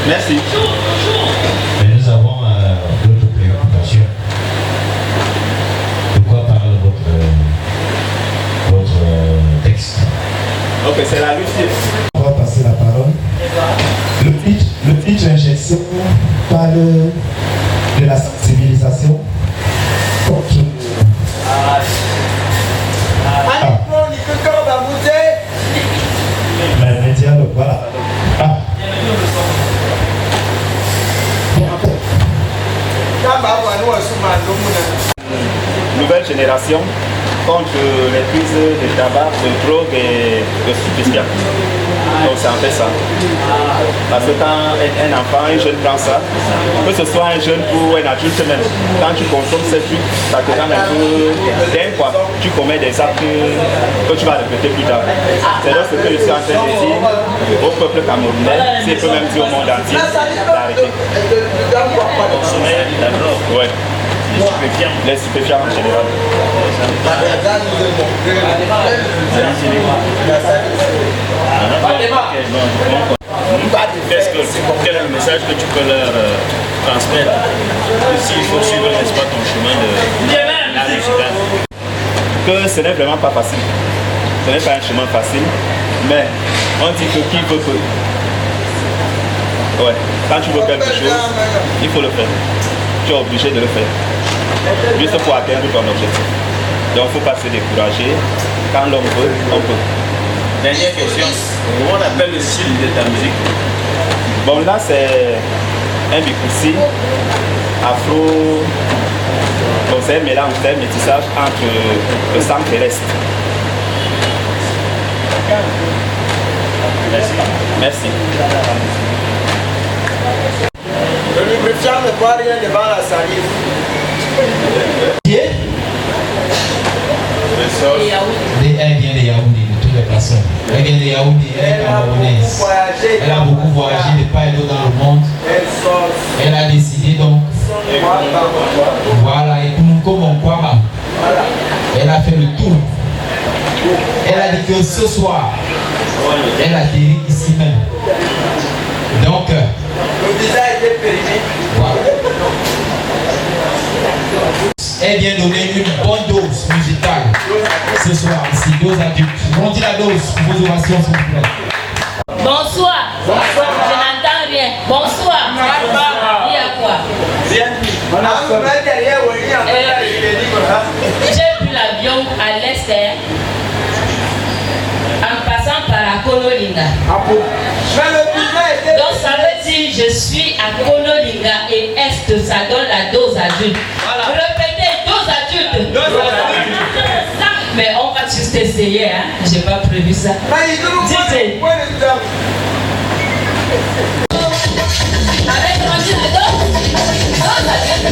K: Merci.
I: Et nous avons d'autres préoccupations. De quoi parle votre texte?
K: Ok, c'est la Lucie.
F: On va passer la parole. Le pitch injection parle de la sensibilisation contre les médias, donc voilà.
K: Nouvelle génération contre les prises de tabac, de drogue et de stupéfiants. Donc c'est un peu ça. Parce que quand un enfant, un jeune prend ça, que ce soit un jeune ou un adulte même, quand tu consommes ces trucs, ça te rend un peu dingue quoi. Tu commets des actes que tu vas répéter plus tard. C'est donc ce que je suis en train de dire au peuple camerounais, c'est peut même dire au monde entier d'arrêter. Consommer la drogue. Ouais. Les stupéfiants en général.
L: Quel est le message que tu peux leur transmettre s'il faut suivre, n'est-ce pas, ton chemin de la réussite?
K: Que ce n'est vraiment pas facile. Ce n'est pas un chemin facile, mais on dit que qui veut que. Ouais, quand tu veux quelque chose, il faut le faire. Tu es obligé de le faire. Juste pour atteindre ton objectif. Donc il ne faut pas se décourager. Quand l'homme veut, on peut.
L: Dernière question. Comment on appelle le style de ta musique?
K: Bon là c'est un bikoussi, afro. Donc c'est un mélange, c'est un métissage entre le sang terrestre. Merci. Merci.
H: Le lubrifiant ne voit rien devant la salive.
D: Elle vient de Yaoundé, de toutes les façons. Elle vient de Yaoundé, elle est camerounaise. Elle a beaucoup voyagé de part et d'autre dans le monde. Elle a décidé donc, voilà, et comme on croit, elle a fait le tour. Elle a dit que ce soir, elle atterrit ici même. Donc,
H: le visa a été périmé.
D: Voilà. Elle vient donner une bonne dose musicale ce soir ici, dose adulte. On dit la dose pour vos ovations s'il vous plaît.
G: Bonsoir. Bonsoir. Je n'entends rien. Bonsoir. Il y a quoi? J'ai pris l'avion à l'est en passant par Konolinga. Donc ça veut dire je suis à Konolinga et est, ça donne la dose adulte. Répétez, dose adulte. Mais on va juste essayer, hein. J'ai pas prévu ça. Dites. Avec grandi la dose adulte.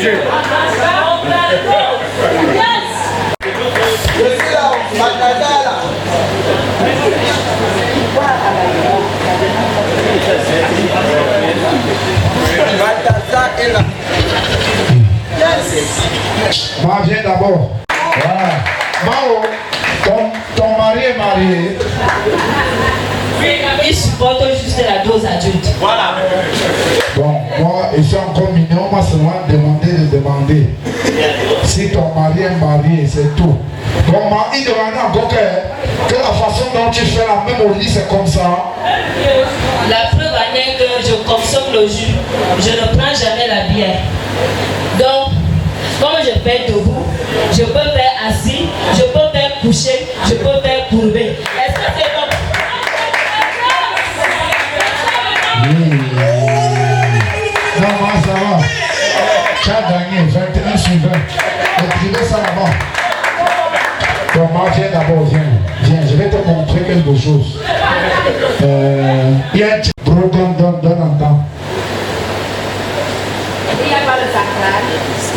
A: Dieu.
C: Je suis là, Matadala. Matadala est là.
F: Moi, viens d'abord. Voilà. Mao, ton mari est marié.
E: Il supporte juste la dose adulte.
A: Voilà.
F: Bon, moi, je suis encore mignon, moi seulement demander. Si ton mari est marié, c'est tout. Bon, il demande encore que la façon dont tu fais la même au lit, c'est comme ça.
E: La preuve en est que je consomme le jus. Je ne prends jamais la bière. Donc, comme je fais debout, je peux faire assis, je peux faire coucher, je peux faire courbé. Est-ce que c'est bon?
F: Non, moi, ça va. Tu as gagné 21 sur 20. Écrivez ça là-bas. Bon, moi, viens d'abord, viens. Je vais te montrer quelque chose. Il y a un petit bro, donne un temps.
G: Il n'y a pas de centrale.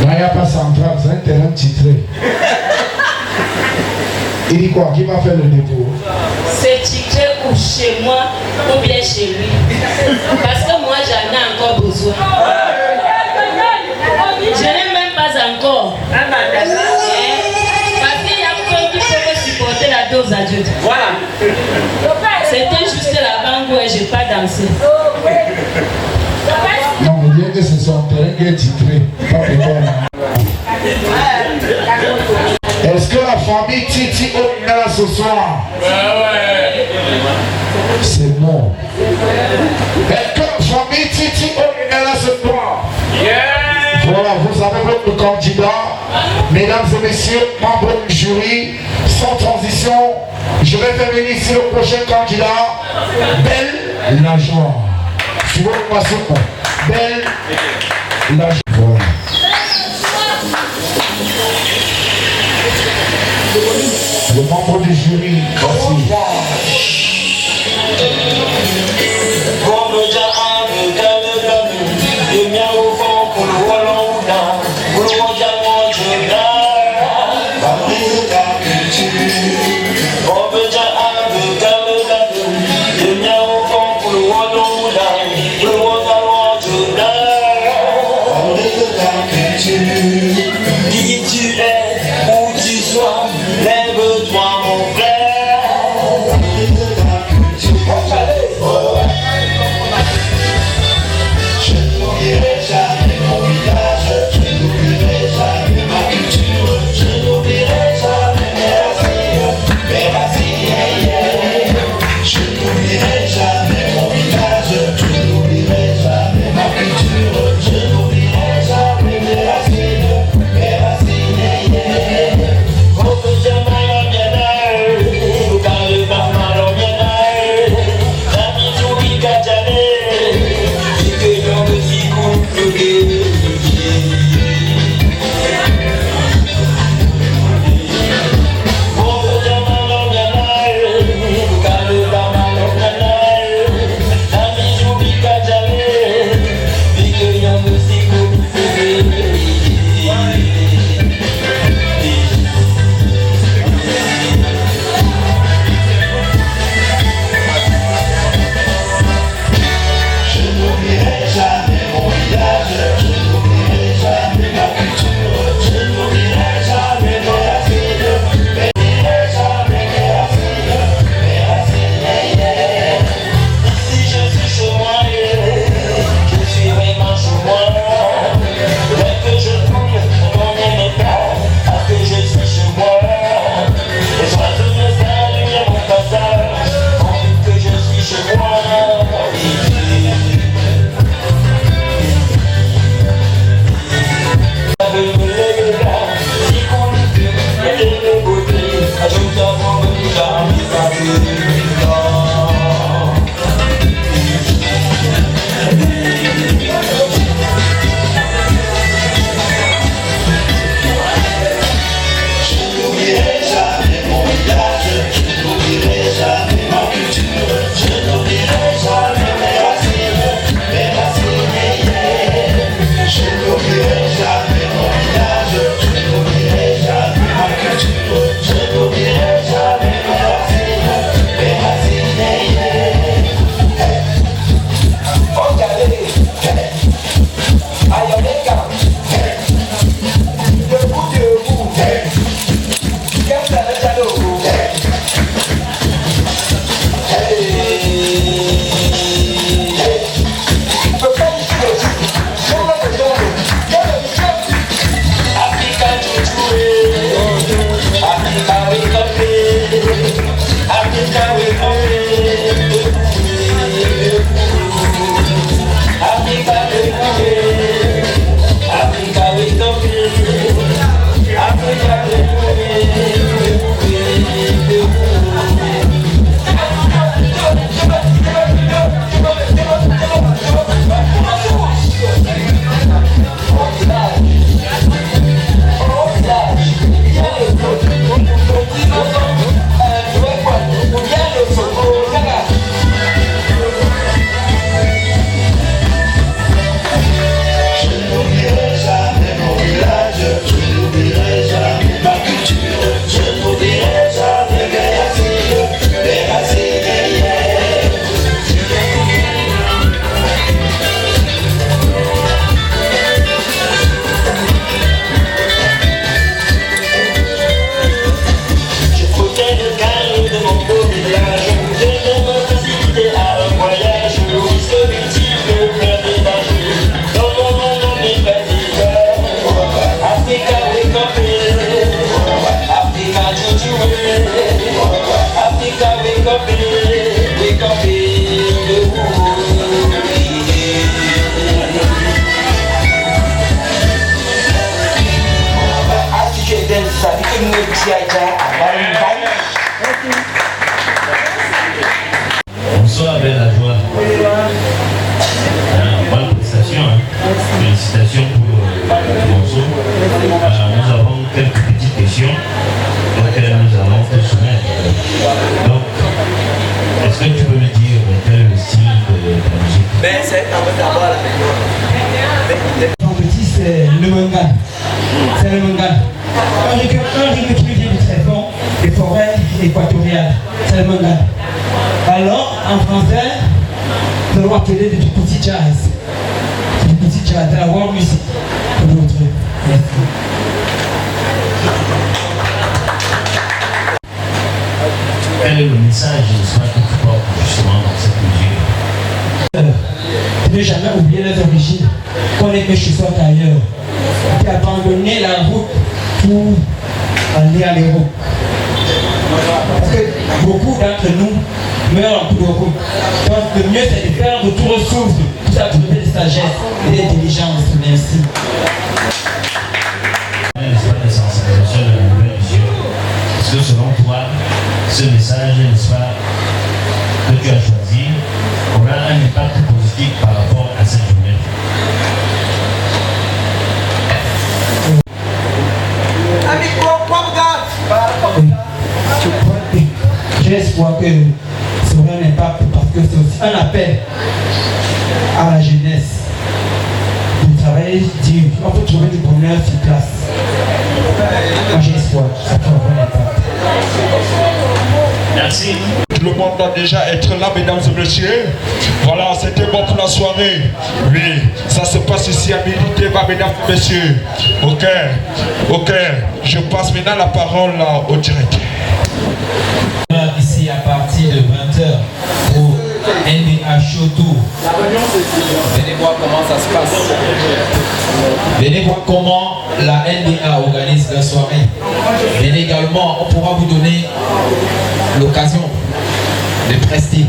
F: Non, il n'y a pas central, c'est un terrain titré. Il dit quoi? Qui va faire le dépôt?
E: C'est titré ou chez moi ou bien chez lui. Parce que moi j'en ai encore besoin. Je n'ai même pas encore. Parce qu'il y a peu qui peuvent supporter la dose adulte.
A: Voilà.
E: C'était juste la banque où je n'ai pas dansé.
F: Non, mais bien que c'est son terrain qui est titré. Pas pour Est-ce que la famille Titi est là ce soir?
A: Ouais.
F: C'est bon. Est-ce que la famille Titi est là ce soir?
A: Yeah.
F: Voilà, vous avez votre candidat. Mesdames et messieurs, membres du jury, sans transition, je vais faire venir ici le prochain candidat, Belle Lajoie. Tu vois le poisson? Belle Lajoie. Voilà. Le membre du jury, voici.
B: Qui tu es, où tu sois, lève-toi mon frère. Je n'oublierai jamais mon village, je n'oublierai jamais ma culture, je n'oublierai jamais mes racines, Je n'oublierai jamais mon village, je n'oublierai jamais ma culture, je n'oublierai jamais mes racines. Je n'oublierai jamais
I: félicitations pour le morceau. Nous avons quelques petites questions auxquelles nous allons te soumettre. Donc, est-ce que tu peux me dire quel est le style de ta musique?
H: Ben, c'est d'abord là.
M: Mon petit, c'est le Mangane. C'est le Mangane. Un rythme qui vient du tréfonds des forêts équatoriales. C'est le Mangane. Alors, en français, nous allons appeler du petit jazz. Du petit jazz, de la world music. Pour d'autres. Merci.
I: Quel est le message que tu portes justement dans cette musique?
M: De ne jamais oublier les origines, qu'on est que je sois ailleurs, et abandonner la route pour aller à l'Europe. Parce que beaucoup d'entre nous meurent en cours de route. Donc le mieux c'est de faire de tout ressources, tout ça trouver de sagesse et d'intelligence. Merci.
I: N'est-ce pas, de sensibilisation de la nouvelle vision? Est-ce que selon toi, ce message, n'est-ce pas, que tu as choisi, aura un impact positif par rapport à cette journée?
M: J'ai espoir que ça aura un impact parce que c'est aussi un appel à la jeunesse de travailler dur. On peut trouver du bonheur sur place. Moi j'ai espoir que ça aura un impact.
I: Merci.
F: Tout le monde doit déjà être là, mesdames et messieurs. Voilà, c'était bon pour la soirée. Oui, ça se passe ici à Milité, mesdames et messieurs. Ok, ok. Je passe maintenant la parole là au directeur.
D: Ici à partir de 20h au NDA Show Tour.
A: Venez voir comment ça se passe.
D: Venez voir comment la NDA organise la soirée. Venez également, on pourra vous donner l'occasion de prester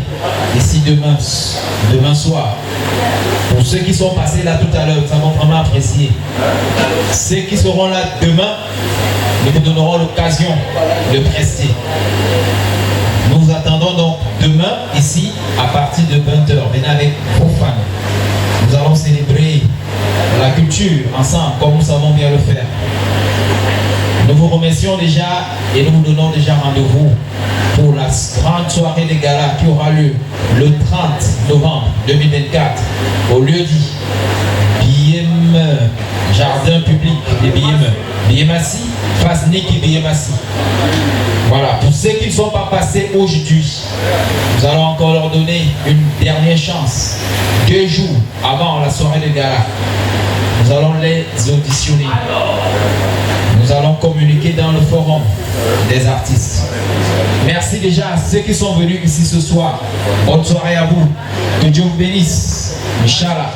D: ici demain soir. Pour ceux qui sont passés là tout à l'heure, nous avons vraiment apprécié. Ceux qui seront là demain, nous vous donnerons l'occasion de prester. Nous vous attendons donc demain ici à partir de 20h. Venez avec vos fans. Nous allons célébrer la culture ensemble comme nous savons bien le faire. Nous vous remercions déjà et nous vous donnons déjà rendez-vous pour la grande soirée des galas qui aura lieu le 30 novembre 2024 au lieu dit BM Jardin Public de BMASI, face Niki BMASI. Voilà, pour ceux qui ne sont pas passés aujourd'hui, nous allons encore leur donner une dernière chance. 2 jours avant la soirée de gala, nous allons les auditionner. Nous allons communiquer dans le forum des artistes. Merci déjà à ceux qui sont venus ici ce soir. Bonne soirée à vous. Que Dieu vous bénisse. Inch'Allah.